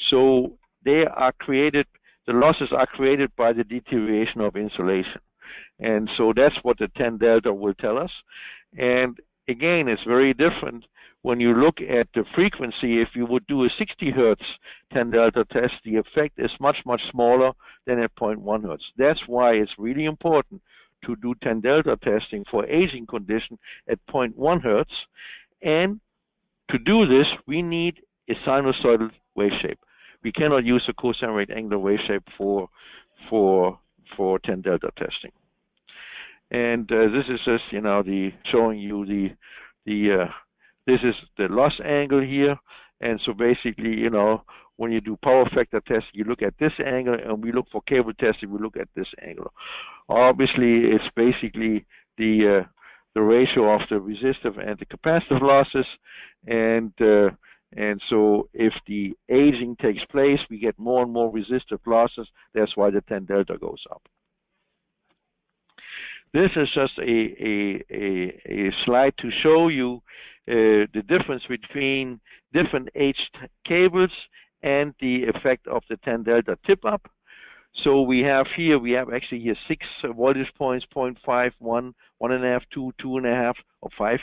So they are created, the losses are created by the deterioration of insulation. And so that's what the 10 delta will tell us. And again, it's very different when you look at the frequency. If you would do a 60 hertz 10 delta test, the effect is much, much smaller than at 0.1 hertz. That's why it's really important to do 10 delta testing for aging condition at 0.1 hertz. And to do this, we need a sinusoidal wave shape. We cannot use a cosine rectangular wave shape for 10 delta testing. And this is just, showing you this is the loss angle here. And so basically, when you do power factor testing, you look at this angle, and we look for cable testing, we look at this angle. Obviously, it's basically the ratio of the resistive and the capacitive losses. And so if the aging takes place, we get more and more resistive losses. That's why the 10 delta goes up. This is just a slide to show you the difference between different aged cables and the effect of the 10 delta tip up. So we have actually here 6 voltage points, 0.5, 1, 1.5, 2, 2.5, or 5.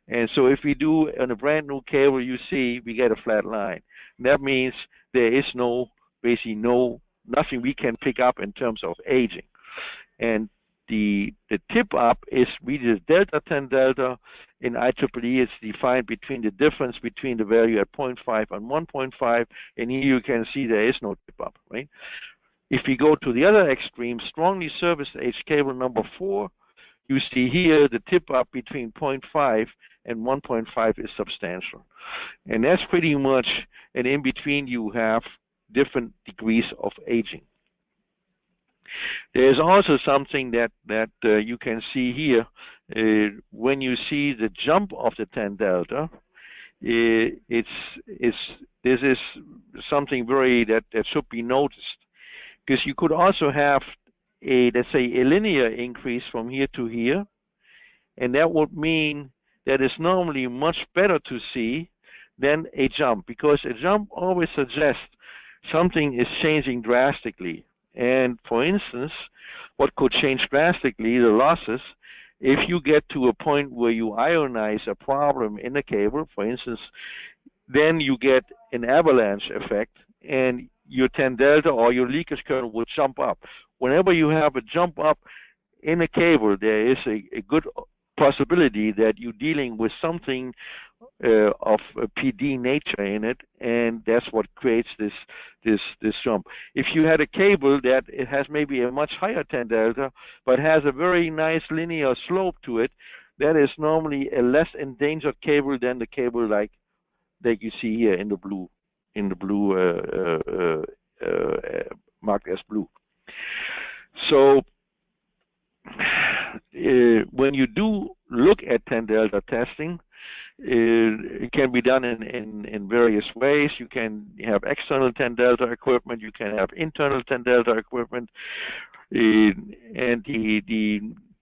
And so if we do on a brand new cable, you see we get a flat line. And that means there is basically nothing we can pick up in terms of aging. And the tip up is really the delta 10 delta. In IEEE, it's defined between the difference between the value at 0.5 and 1.5, and here you can see there is no tip up, right? If we go to the other extreme, strongly serviced age cable number 4, you see here the tip up between 0.5 and 1.5 is substantial. And that's pretty much, and in between you have different degrees of aging. There's also something that you can see here. When you see the jump of the 10 delta, this is something that should be noticed, because you could also have let's say a linear increase from here to here, and that would mean that it's normally much better to see than a jump, because a jump always suggests something is changing drastically. And for instance, what could change drastically, the losses, if you get to a point where you ionize a problem in the cable, for instance, then you get an avalanche effect, and your 10 delta or your leakage current will jump up. Whenever you have a jump up in a cable, there is a good possibility that you're dealing with something of a PD nature in it, and that's what creates this jump. If you had a cable that it has maybe a much higher 10 delta, but has a very nice linear slope to it, that is normally a less endangered cable than the cable like that you see here in the blue, marked as blue. So when you do look at 10 delta testing, it can be done in various ways. You can have external 10 delta equipment, you can have internal 10 delta equipment, and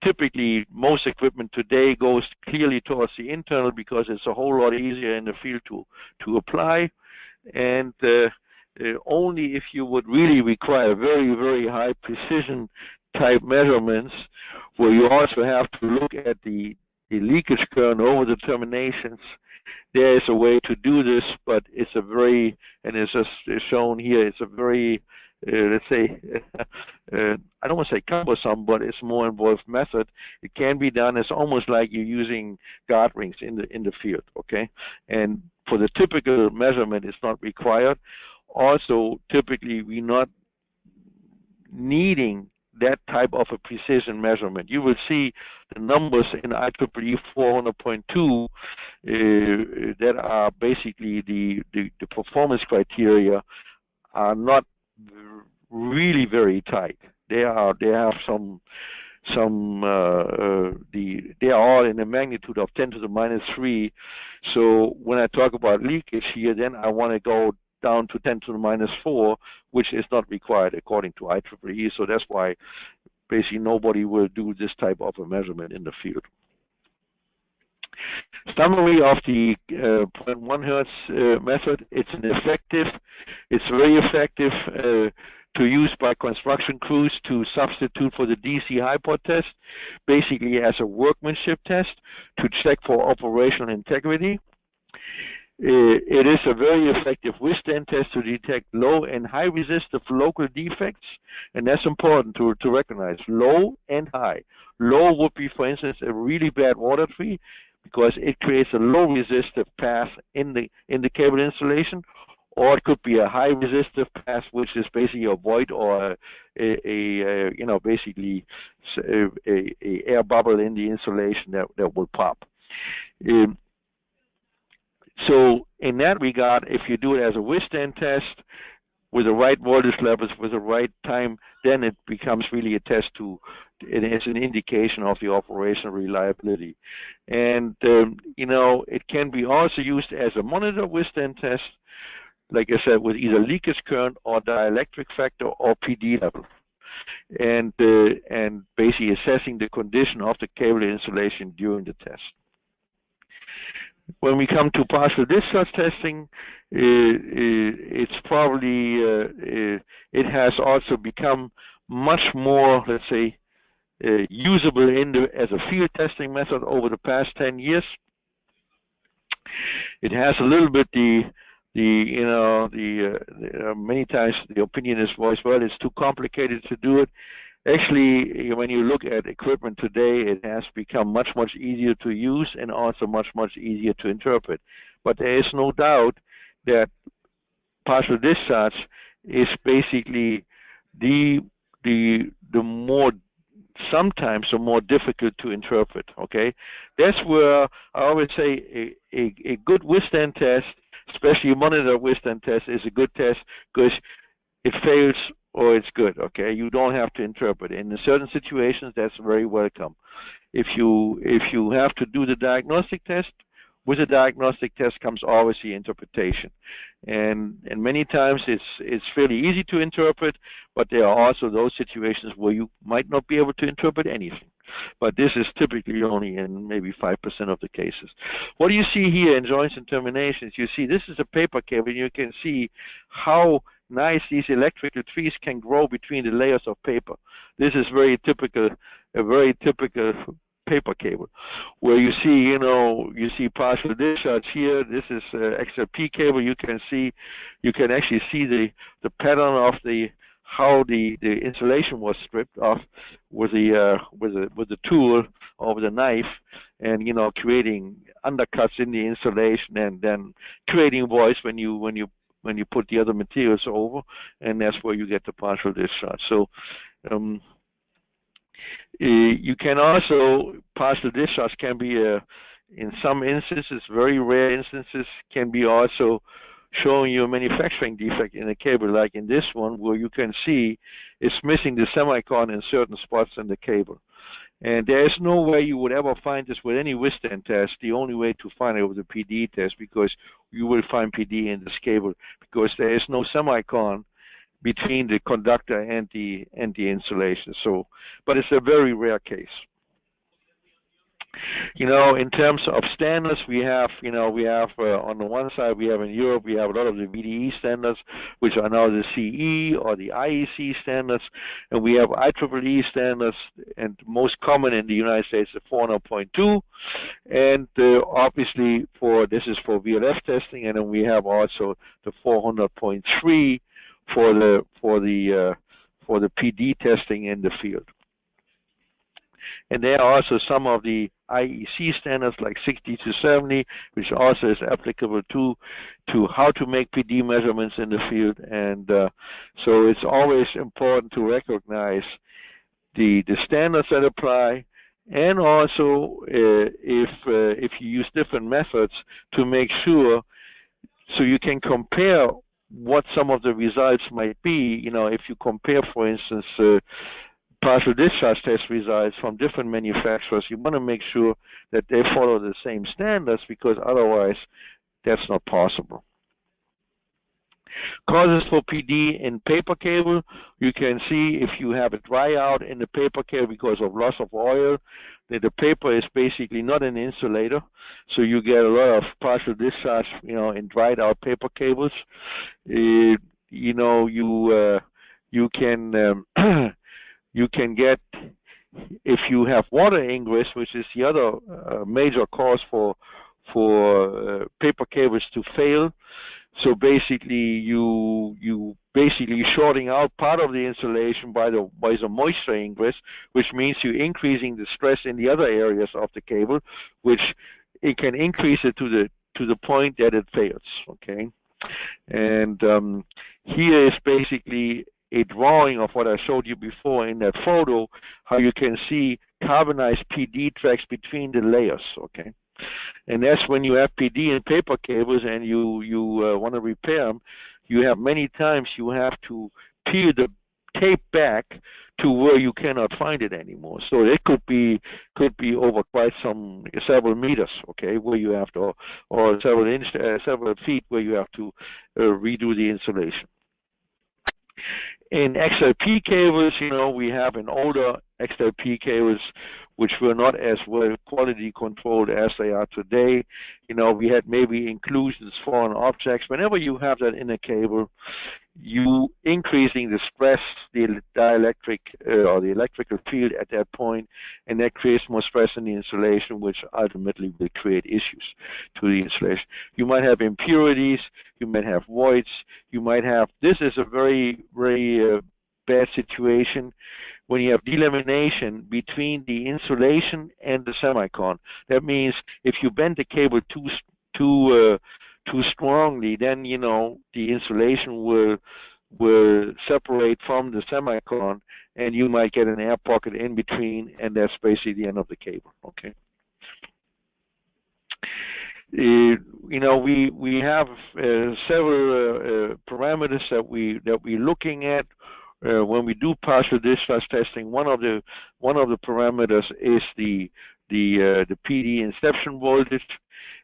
typically most equipment today goes clearly towards the internal because it's a whole lot easier in the field to apply, and only if you would really require very, very high precision type measurements, where you also have to look at the leakage current over the terminations, there is a way to do this, but it's a very, and it's just shown here, it's a very, let's say, I don't want to say cumbersome, but it's more involved method. It can be done. It's almost like you're using guard rings in the field, okay? And for the typical measurement, it's not required. Also, typically, we're not needing that type of a precision measurement. You will see the numbers in IEEE 400.2 that are basically the performance criteria are not really very tight. They have they are all in the magnitude of 10 to the minus 3. So when I talk about leakage here, then I want to go down to 10 to the minus 4, which is not required according to IEEE. So that's why basically nobody will do this type of a measurement in the field. Summary of the 0.1 Hertz method. It's very effective to use by construction crews to substitute for the DC high-pot test, basically as a workmanship test to check for operational integrity. It is a very effective withstand test to detect low and high resistive local defects, and that's important to recognize, low and high. Low would be, for instance, a really bad water tree, because it creates a low resistive path in the cable insulation, or it could be a high resistive path, which is basically a void or basically a air bubble in the insulation that will pop. So in that regard, if you do it as a withstand test with the right voltage levels, with the right time, then it becomes really a test it is an indication of the operational reliability. And, it can be also used as a monitor withstand test, like I said, with either leakage current or dielectric factor or PD level. And basically assessing the condition of the cable insulation during the test. When we come to partial discharge testing, it's probably it has also become much more, let's say, usable as a field testing method over the past 10 years. It has a little bit many times the opinion is voiced, well, it's too complicated to do it. Actually, when you look at equipment today, it has become much easier to use and also much easier to interpret. But there is no doubt that partial discharge is basically sometimes the more difficult to interpret. Okay, that's where I always say a good withstand test, especially a monitor withstand test, is a good test because it fails or it's good. Okay, you don't have to interpret. In certain situations, that's very welcome. If you have to do the diagnostic test, with the diagnostic test comes always the interpretation, and many times it's fairly easy to interpret, but there are also those situations where you might not be able to interpret anything. But this is typically only in maybe 5% of the cases. What do you see here in joints and terminations? You see this is a paper cable, and you can see how nice these electrical trees can grow between the layers of paper. This is a very typical paper cable, where you see partial discharge here. This is XLP cable. You can actually see the pattern of how the insulation was stripped off with the tool or with a knife, and creating undercuts in the insulation, and then creating voids when you put the other materials over, and that's where you get the partial discharge. So you can also, partial discharge can be, in some instances, very rare instances, can be also showing you a manufacturing defect in a cable, like in this one, where you can see it's missing the semicon in certain spots in the cable. And there is no way you would ever find this with any withstand test. The only way to find it with a PD test, because you will find PD in this cable, because there is no semicon between the conductor and the insulation. So, but it's a very rare case. In terms of standards, we have on the one side, we have in Europe, we have a lot of the VDE standards, which are now the CE or the IEC standards, and we have IEEE standards, and most common in the United States, the 400.2, and obviously this is for VLF testing, and then we have also the 400.3 for the PD testing in the field. And there are also some of the IEC standards like 60 to 70, which also is applicable to how to make PD measurements in the field. And so it's always important to recognize the standards that apply, and also if you use different methods, to make sure so you can compare what some of the results might be. If you compare, for instance, partial discharge test results from different manufacturers, you want to make sure that they follow the same standards, because otherwise that's not possible. Causes for PD in paper cable, you can see if you have a dry out in the paper cable because of loss of oil, that the paper is basically not an insulator, so you get a lot of partial discharge, in dried out paper cables. You can get, if you have water ingress, which is the other major cause for paper cables to fail. So basically, you basically shorting out part of the insulation by the moisture ingress, which means you're increasing the stress in the other areas of the cable, which it can increase it to the point that it fails. Okay, and here is basically a drawing of what I showed you before in that photo, how you can see carbonized PD tracks between the layers. Okay. And that's when you have PD in paper cables and you want to repair them, you have many times you have to peel the tape back to where you cannot find it anymore. So it could be over quite several meters, okay, where you have to, or several feet where you have to redo the insulation. In XLP cables, we have in older XLP cables, which were not as well quality controlled as they are today. We had maybe inclusions, foreign objects. Whenever you have that in a cable, you increasing the stress, the dielectric or the electrical field at that point, and that creates more stress in the insulation, which ultimately will create issues to the insulation. You might have impurities, you might have voids, you might have, this is a very, very bad situation when you have delamination between the insulation and the semicon. That means if you bend the cable too strongly, then the insulation will separate from the semicon, and you might get an air pocket in between, and that's basically the end of the cable. Okay. We have several parameters that we're looking at when we do partial discharge testing. One of the parameters is the PD inception voltage.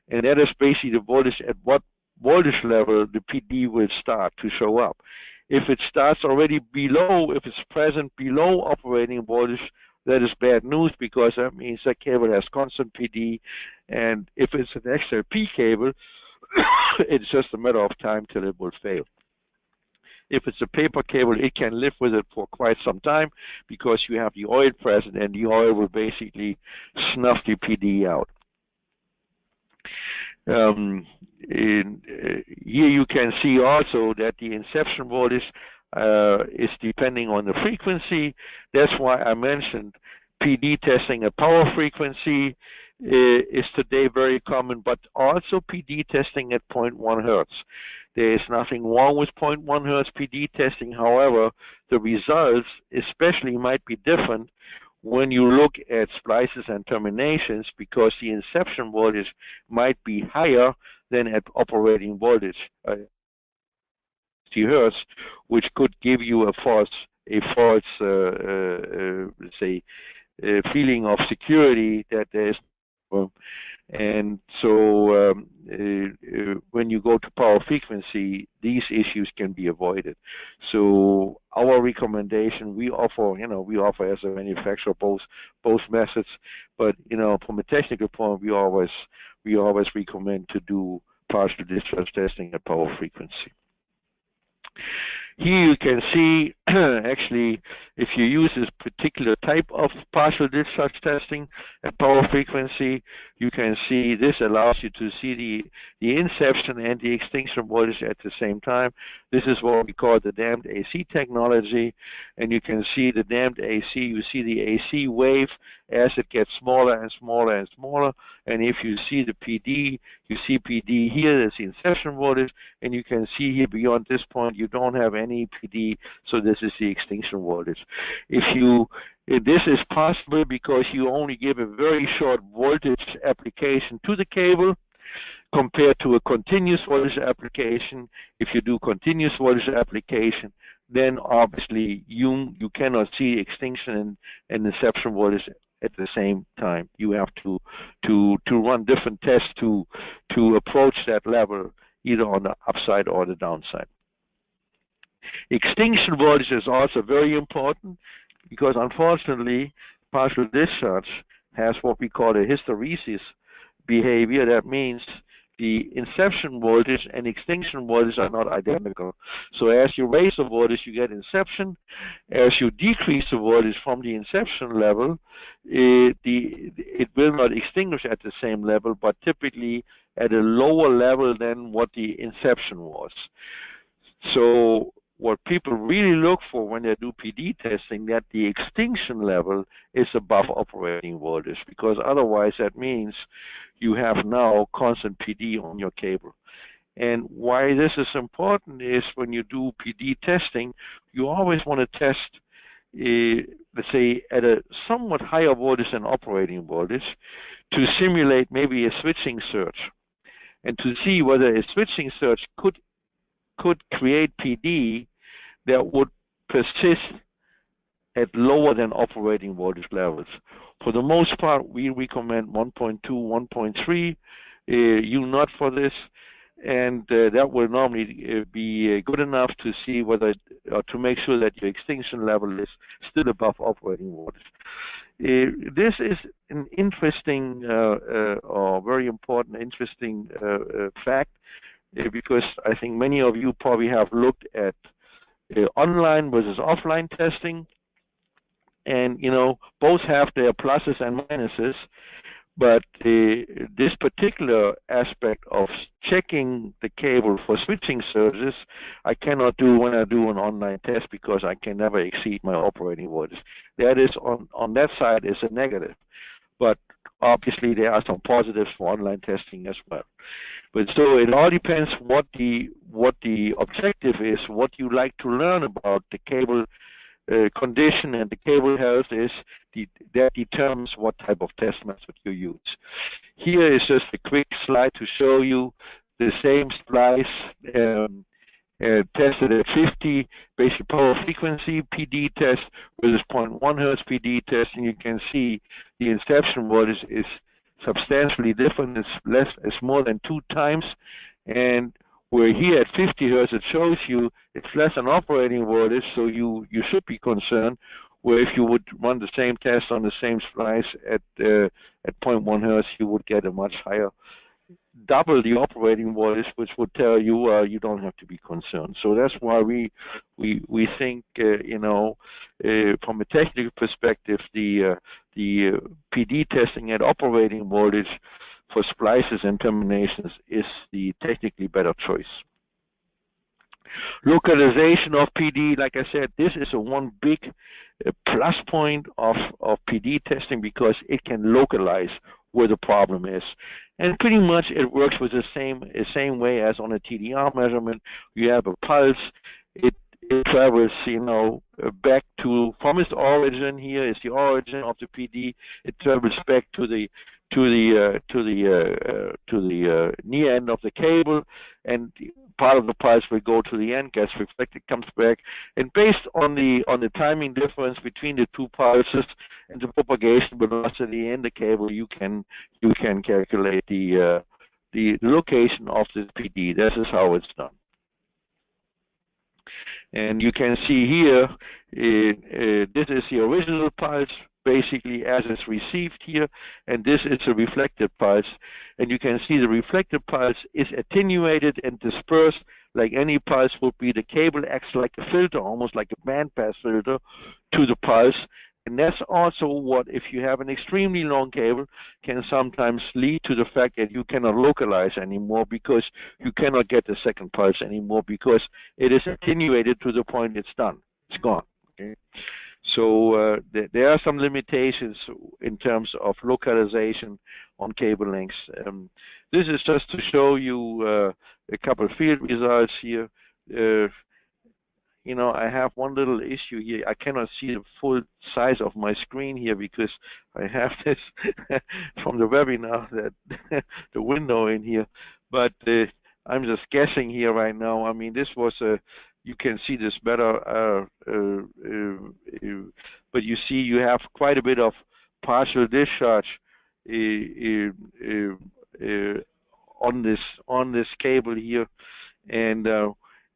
And that is basically the voltage at what voltage level the PD will start to show up. If it starts already below, if it's present below operating voltage, that is bad news, because that means that cable has constant PD. And if it's an XLP cable, it's just a matter of time till it will fail. If it's a paper cable, it can live with it for quite some time because you have the oil present, and the oil will basically snuff the PD out. Here you can see also that the inception voltage is depending on the frequency. That's why I mentioned PD testing at power frequency is today very common, but also PD testing at 0.1 hertz. There is nothing wrong with 0.1 hertz PD testing. However, the results especially might be different when you look at splices and terminations, because the inception voltage might be higher than at operating voltage, 50 hertz, which could give you a false, let's say, feeling of security that there is. And so when you go to power frequency, these issues can be avoided. So our recommendation, we offer as a manufacturer both methods, but from a technical point, we always recommend to do partial discharge testing at power frequency. Here you can see, actually, if you use this particular type of partial discharge testing at power frequency, you can see this allows you to see the inception and the extinction voltage at the same time. This is what we call the damped AC technology, and you can see the damped AC. You see the AC wave as it gets smaller and smaller and smaller, and if you see the PD, you see PD here, there's the inception voltage, and you can see here beyond this point you don't have any PD, so this is the extinction voltage. This is possible because you only give a very short voltage application to the cable compared to a continuous voltage application. If you do continuous voltage application, then obviously you cannot see extinction and inception voltage at the same time. You have to run different tests to approach that level, either on the upside or the downside. Extinction voltage is also very important because, unfortunately, partial discharge has what we call a hysteresis behavior. That means the inception voltage and extinction voltage are not identical. So as you raise the voltage, you get inception. As you decrease the voltage from the inception level, it will not extinguish at the same level, but typically at a lower level than what the inception was. So what people really look for when they do PD testing, that the extinction level is above operating voltage, because otherwise that means you have now constant PD on your cable. And why this is important is when you do PD testing, you always want to test, let's say, at a somewhat higher voltage than operating voltage to simulate maybe a switching surge, and to see whether a switching surge could create PD that would persist at lower than operating voltage levels. For the most part, we recommend 1.2, 1.3 U0 for this, that will normally be good enough to see whether, or to make sure that your extinction level is still above operating waters. This is an interesting or very important, interesting fact, because I think many of you probably have looked at online versus offline testing, and both have their pluses and minuses. But this particular aspect of checking the cable for switching surges, I cannot do when I do an online test because I can never exceed my operating wattage. That is on that side is a negative. But obviously there are some positives for online testing as well. But so it all depends what the objective is, what you like to learn about the cable condition and the cable health is, that determines what type of test method you use. Here is just a quick slide to show you the same splice tested at 50 basic power frequency PD test with 0.1 Hertz PD test, and you can see the inception voltage is substantially different. It's more than 2 times, and where here at 50 Hertz it shows you it's less than operating voltage, so you should be concerned. Where if you would run the same test on the same splice at 0.1 Hertz, you would get a much higher, double the operating voltage, which would tell you you don't have to be concerned. So that's why we think from a technical perspective, the PD testing at operating voltage for splices and terminations is the technically better choice. Localization of PD, like I said, this is one big plus point of PD testing because it can localize where the problem is. And pretty much it works with the same way as on a TDR measurement. You have a pulse, it travels, back to, from its origin. Here is the origin of the PD. It travels back to the near end of the cable, and part of the pulse will go to the end, gets reflected, comes back, and based on the timing difference between the 2 pulses and the propagation velocity in the cable, you can calculate the location of the PD. This is how it's done. And you can see here, this is the original pulse, basically as it's received here, and this is a reflected pulse. And you can see the reflected pulse is attenuated and dispersed like any pulse would be. The cable acts like a filter, almost like a bandpass filter to the pulse. And that's also what, if you have an extremely long cable, can sometimes lead to the fact that you cannot localize anymore because you cannot get the second pulse anymore because it is attenuated to the point it's done. It's gone. Okay? So there are some limitations in terms of localization on cable lengths. This is just to show you a couple of field results here. I have one little issue here. I cannot see the full size of my screen here because I have this from the webinar, that the window in here. But I'm just guessing here right now. I mean, this was a, you can see this better, but you see you have quite a bit of partial discharge on this cable here, and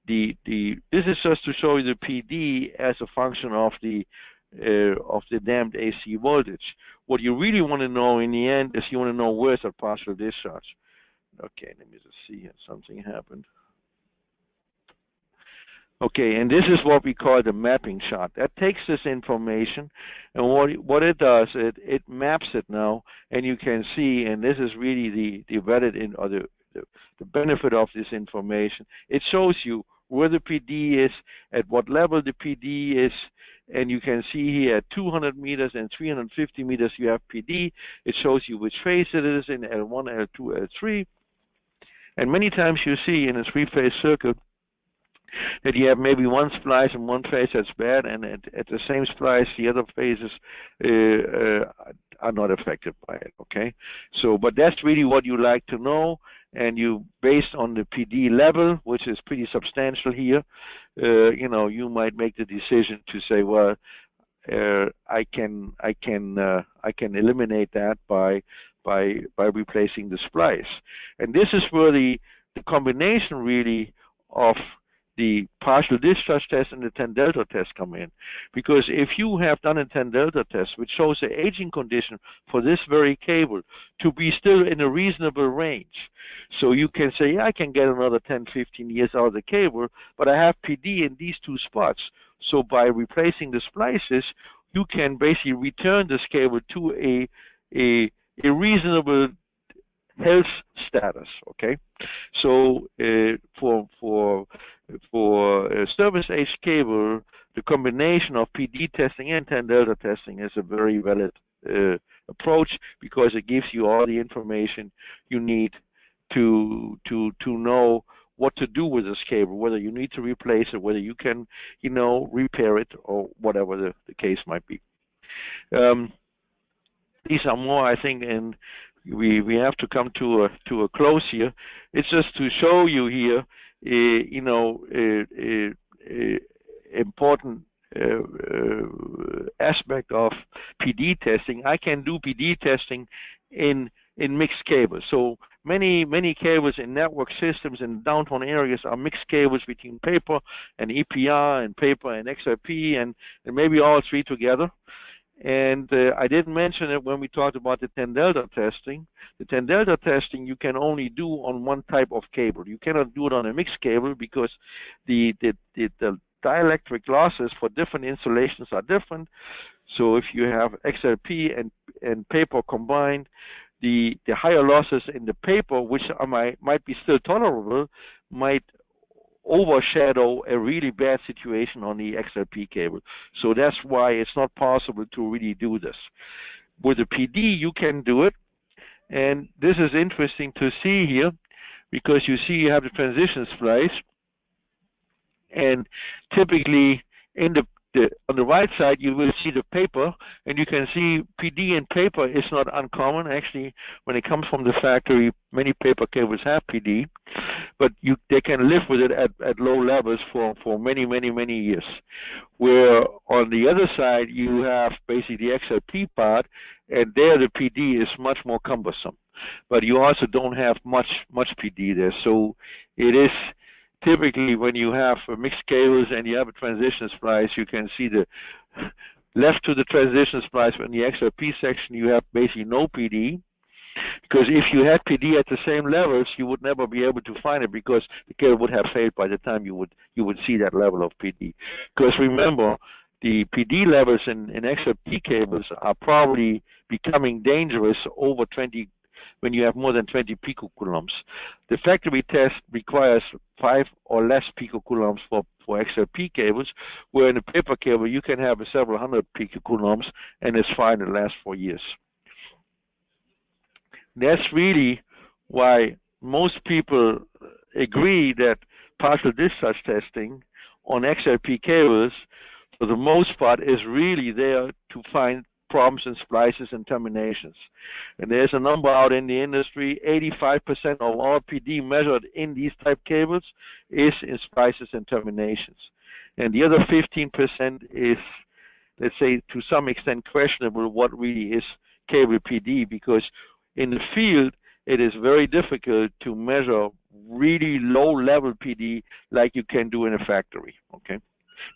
this is just to show you the PD as a function of the damped AC voltage. What you really want to know in the end is you want to know where's the partial discharge. Okay, let me just see if something happened. Okay, and this is what we call the mapping chart. That takes this information, and what it does, it maps it now, and you can see, and this is really the valid or the benefit of this information. It shows you where the PD is, at what level the PD is, and you can see here at 200 meters and 350 meters you have PD. It shows you which phase it is in L1, L2, L3, and many times you see in a 3-phase circuit that you have maybe one splice and one phase that's bad, and at the same splice the other phases are not affected by it. Okay, so but that's really what you like to know, and you, based on the PD level, which is pretty substantial here, you might make the decision to say, well, I can eliminate that by replacing the splice. And this is where the the combination really of the partial discharge test and the 10 delta test come in. Because if you have done a 10 delta test, which shows the aging condition for this very cable to be still in a reasonable range, so you can say, yeah, I can get another 10, 15 years out of the cable, but I have PD in these two spots. So by replacing the splices, you can basically return this cable to a reasonable health status. Okay, so for service age cable, the combination of PD testing and 10 delta testing is a very valid approach, because it gives you all the information you need to know what to do with this cable, whether you need to replace it, whether you can, repair it, or whatever the case might be. These are more, I think, and we have to come to a close here. It's just to show you here, important aspect of PD testing. I can do PD testing in mixed cables. So many cables in network systems in downtown areas are mixed cables between paper and EPR and paper and XRP and maybe all three together. And I didn't mention it when we talked about the 10 delta testing. The 10 delta testing you can only do on one type of cable. You cannot do it on a mixed cable, because the dielectric losses for different installations are different. So if you have XLP and paper combined, the higher losses in the paper, which might be still tolerable, might overshadow a really bad situation on the XLP cable. So that's why it's not possible to really do this. With the PD, you can do it. And this is interesting to see here, because you see you have the transition splice. And typically on the right side, you will see the paper, and you can see PD in paper is not uncommon. Actually, when it comes from the factory, many paper cables have PD, but they can live with it at low levels for many years. Where on the other side, you have basically the XLP part, and there the PD is much more cumbersome. But you also don't have much PD there. So it is typically, when you have mixed cables and you have a transition splice, you can see the left to the transition splice in the XRP section, you have basically no PD. Because if you had PD at the same levels, you would never be able to find it, because the cable would have failed by the time you would see that level of PD. Because remember, the PD levels in XRP cables are probably becoming dangerous over 20 when you have more than 20 picocoulombs. The factory test requires 5 or less picocoulombs for XLP cables, where in a paper cable you can have several hundred picocoulombs and it's fine, it lasts for years. That's really why most people agree that partial discharge testing on XLP cables, for the most part, is really there to find problems in splices and terminations. And there's a number out in the industry, 85% of all PD measured in these type cables is in splices and terminations. And the other 15% is, let's say, to some extent questionable what really is cable PD, because in the field it is very difficult to measure really low level PD like you can do in a factory, okay,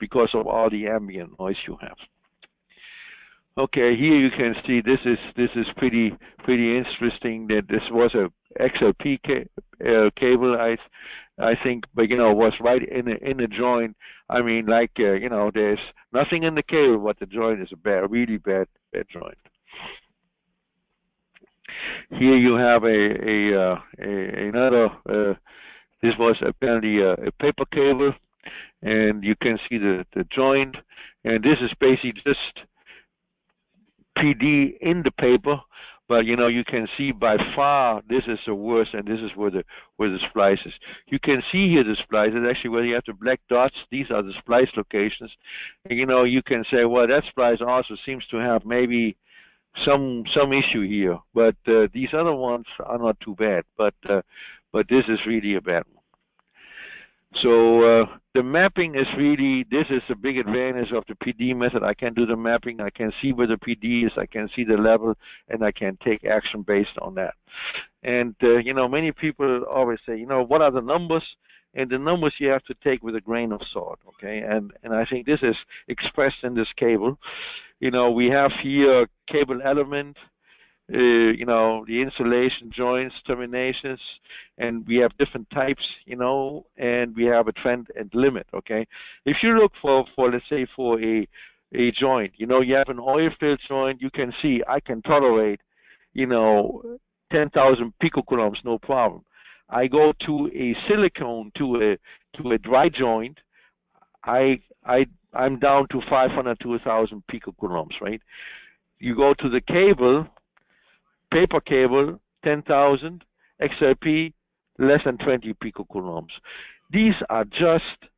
because of all the ambient noise you have. Okay, here you can see this is pretty interesting, that this was a XLP cable. I think, but was right in the joint. I mean, like there's nothing in the cable, but the joint is a really bad joint. Here you have another. This was apparently a paper cable, and you can see the joint, and this is basically just PD in the paper, but you can see by far this is the worst, and this is where the splices. You can see here the splices, actually where you have the black dots, these are the splice locations. And, you can say, well, that splice also seems to have maybe some issue here, but these other ones are not too bad, but this is really a bad one. So the mapping is really, this is a big advantage of the PD method. I can do the mapping, I can see where the PD is, I can see the level, and I can take action based on that. And you know, many people always say, you know, what are the numbers? And the numbers you have to take with a grain of salt, okay? And I think this is expressed in this cable. You know, we have here cable element, you know, the insulation, joints, terminations, and we have different types, you know, and we have a trend and limit, okay? If you look for let's say, for a joint, you know, you have an oil-filled joint, you can see I can tolerate, you know, 10,000 picocoulombs, no problem. I go to a silicone, to a dry joint, I'm down to 500 to 1,000 picocoulombs, right? You go to the cable, paper cable, 10,000, XLP, less than 20 picocoulombs. These are just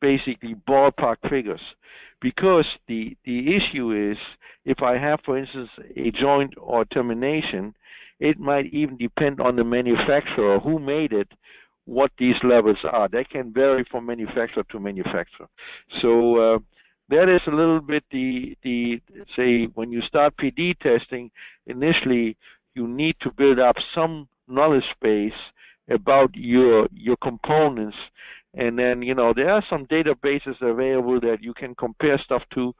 basically ballpark figures, because the issue is, if I have, for instance, a joint or termination, it might even depend on the manufacturer who made it, what these levels are. They can vary from manufacturer to manufacturer. So that is a little bit the say, when you start PD testing, initially you need to build up some knowledge base about your components, and then, you know, there are some databases available that you can compare stuff to,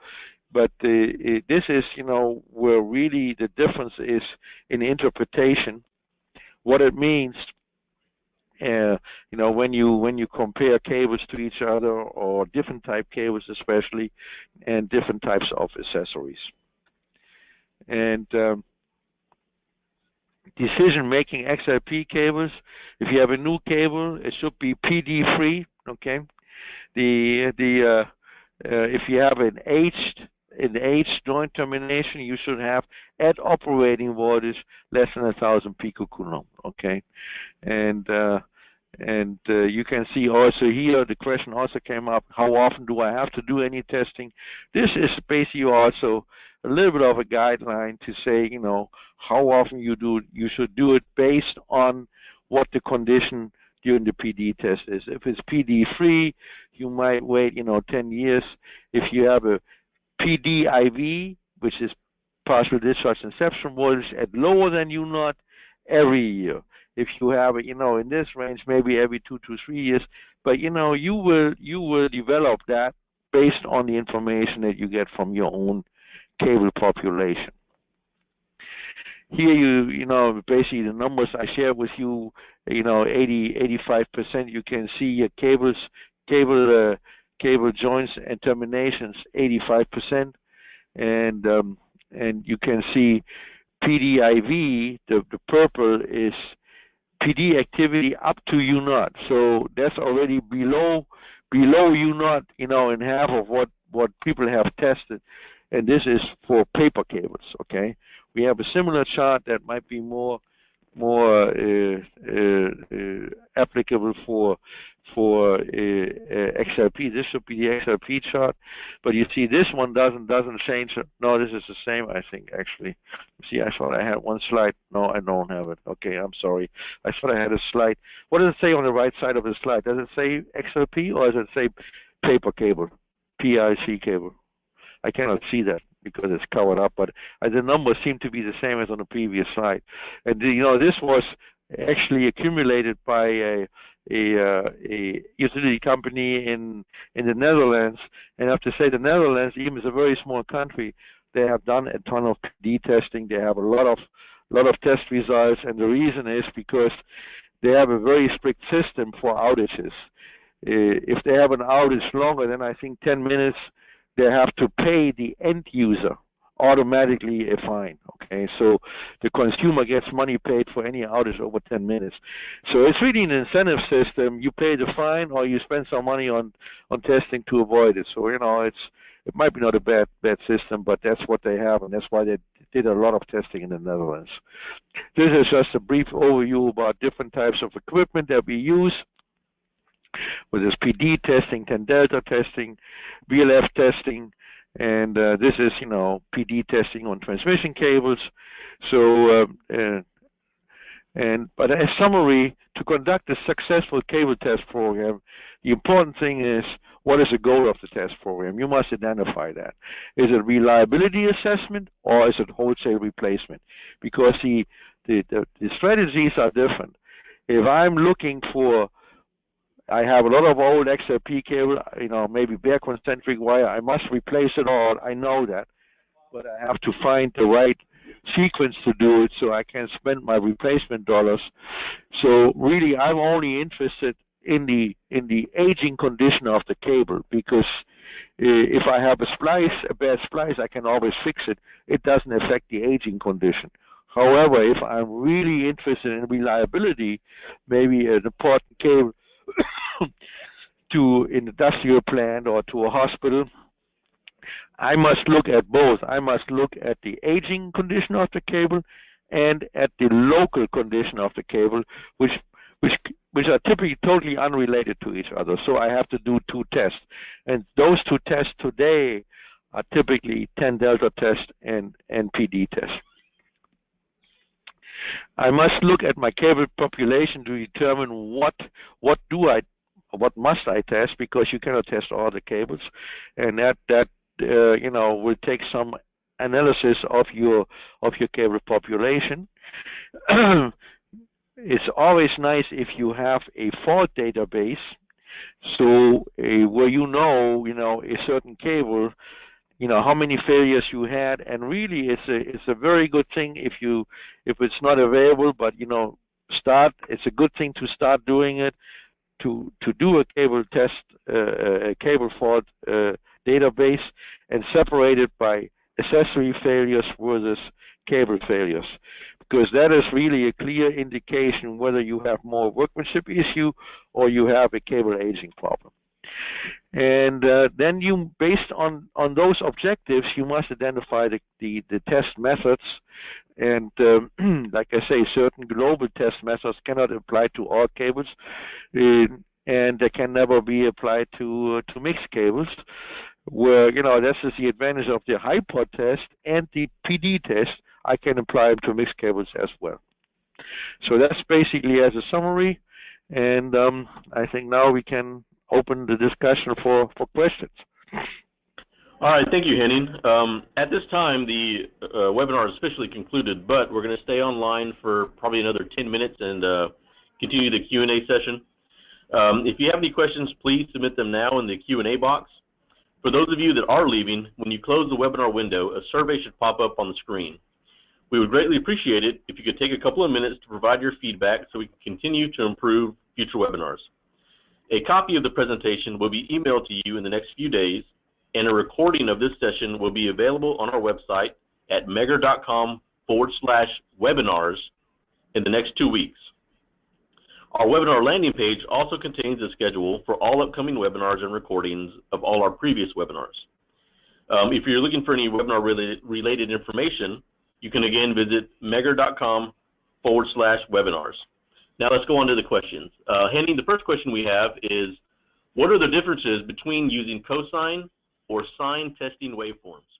but this is, you know, where really the difference is in interpretation, what it means. You know, when you compare cables to each other, or different type cables especially, and different types of accessories. And decision-making XLP cables, if you have a new cable, it should be PD-free, okay? If you have an aged joint termination, you should have, at operating voltage, less than 1,000 picocoulomb, okay? And you can see also here, the question also came up, how often do I have to do any testing? This is basically also a little bit of a guideline to say, you know, how often you should do it based on what the condition during the PD test is. If it's PD free, you might wait, you know, 10 years. If you have a PD IV, which is partial discharge inception voltage, at lower than U naught, every year. If you have it, you know, in this range, maybe every 2 to 3 years. But, you know, you will develop that based on the information that you get from your own cable population. Here you know, basically the numbers I shared with you, you know, 85%, you can see your cable joints and terminations, 85%, and you can see PDIV, the purple is PD activity up to U naught. So that's already below U naught, you know, in half of what people have tested. And this is for paper cables, okay? We have a similar chart that might be more applicable for XLP. This should be the XLP chart, but you see this one doesn't change. No, this is the same, I think, actually. See, I thought I had one slide. No, I don't have it. Okay, I'm sorry. I thought I had a slide. What does it say on the right side of the slide? Does it say XLP, or does it say paper cable, PIC cable? I cannot see that because it's covered up, but the numbers seem to be the same as on the previous slide. And you know, this was actually accumulated by a utility company in the Netherlands. And I have to say, the Netherlands, even is a very small country, they have done a ton of PD testing. They have a lot of test results, and the reason is because they have a very strict system for outages. If they have an outage longer than, I think, 10 minutes, they have to pay the end user automatically a fine, okay? So the consumer gets money paid for any outage over 10 minutes. So it's really an incentive system. You pay the fine, or you spend some money on testing to avoid it. So, you know, it might be not a bad system, but that's what they have, and that's why they did a lot of testing in the Netherlands. This is just a brief overview about different types of equipment that we use, whether it's PD testing, 10 delta testing, VLF testing, and this is, you know, PD testing on transmission cables. So But as summary, to conduct a successful cable test program, the important thing is, what is the goal of the test program? You must identify that. Is it reliability assessment or is it wholesale replacement? Because the strategies are different. If I'm looking for, I have a lot of old XLP cable, maybe bare concentric wire, I must replace it all, I know that. But I have to find the right sequence to do it so I can spend my replacement dollars. So really, I'm only interested in the aging condition of the cable, because if I have a bad splice, I can always fix it. It doesn't affect the aging condition. However, if I'm really interested in reliability, maybe an important cable to an industrial plant or to a hospital, I must look at both. I must look at the aging condition of the cable and at the local condition of the cable, which are typically totally unrelated to each other. So I have to do two tests. And those two tests today are typically 10 delta test and PD test. I must look at my cable population to determine what must I test, because you cannot test all the cables, and that will take some analysis of your cable population. It's always nice if you have a fault database, so where a certain cable, how many failures you had, and really it's a very good thing if it's not available, but it's a good thing to start doing it, to do a cable test, a cable fault database, and separate it by accessory failures versus cable failures, because that is really a clear indication whether you have more workmanship issue or you have a cable aging problem. And then you, based on those objectives, you must identify the test methods. And like I say, certain global test methods cannot apply to all cables, and they can never be applied to mixed cables, where this is the advantage of the high pot test and the PD test. I can apply them to mixed cables as well. So that's basically as a summary, and I think now we can open the discussion for questions. All right, thank you, Henning. At this time, the webinar is officially concluded, but we're going to stay online for probably another 10 minutes and continue the Q&A session. If you have any questions, please submit them now in the Q&A box. For those of you that are leaving, when you close the webinar window, a survey should pop up on the screen. We would greatly appreciate it if you could take a couple of minutes to provide your feedback so we can continue to improve future webinars. A copy of the presentation will be emailed to you in the next few days, and a recording of this session will be available on our website at megger.com/webinars in the next 2 weeks. Our webinar landing page also contains a schedule for all upcoming webinars and recordings of all our previous webinars. If you're looking for any webinar-related information, you can again visit megger.com/webinars. Now let's go on to the questions. Henning, the first question we have is, what are the differences between using cosine or sine testing waveforms?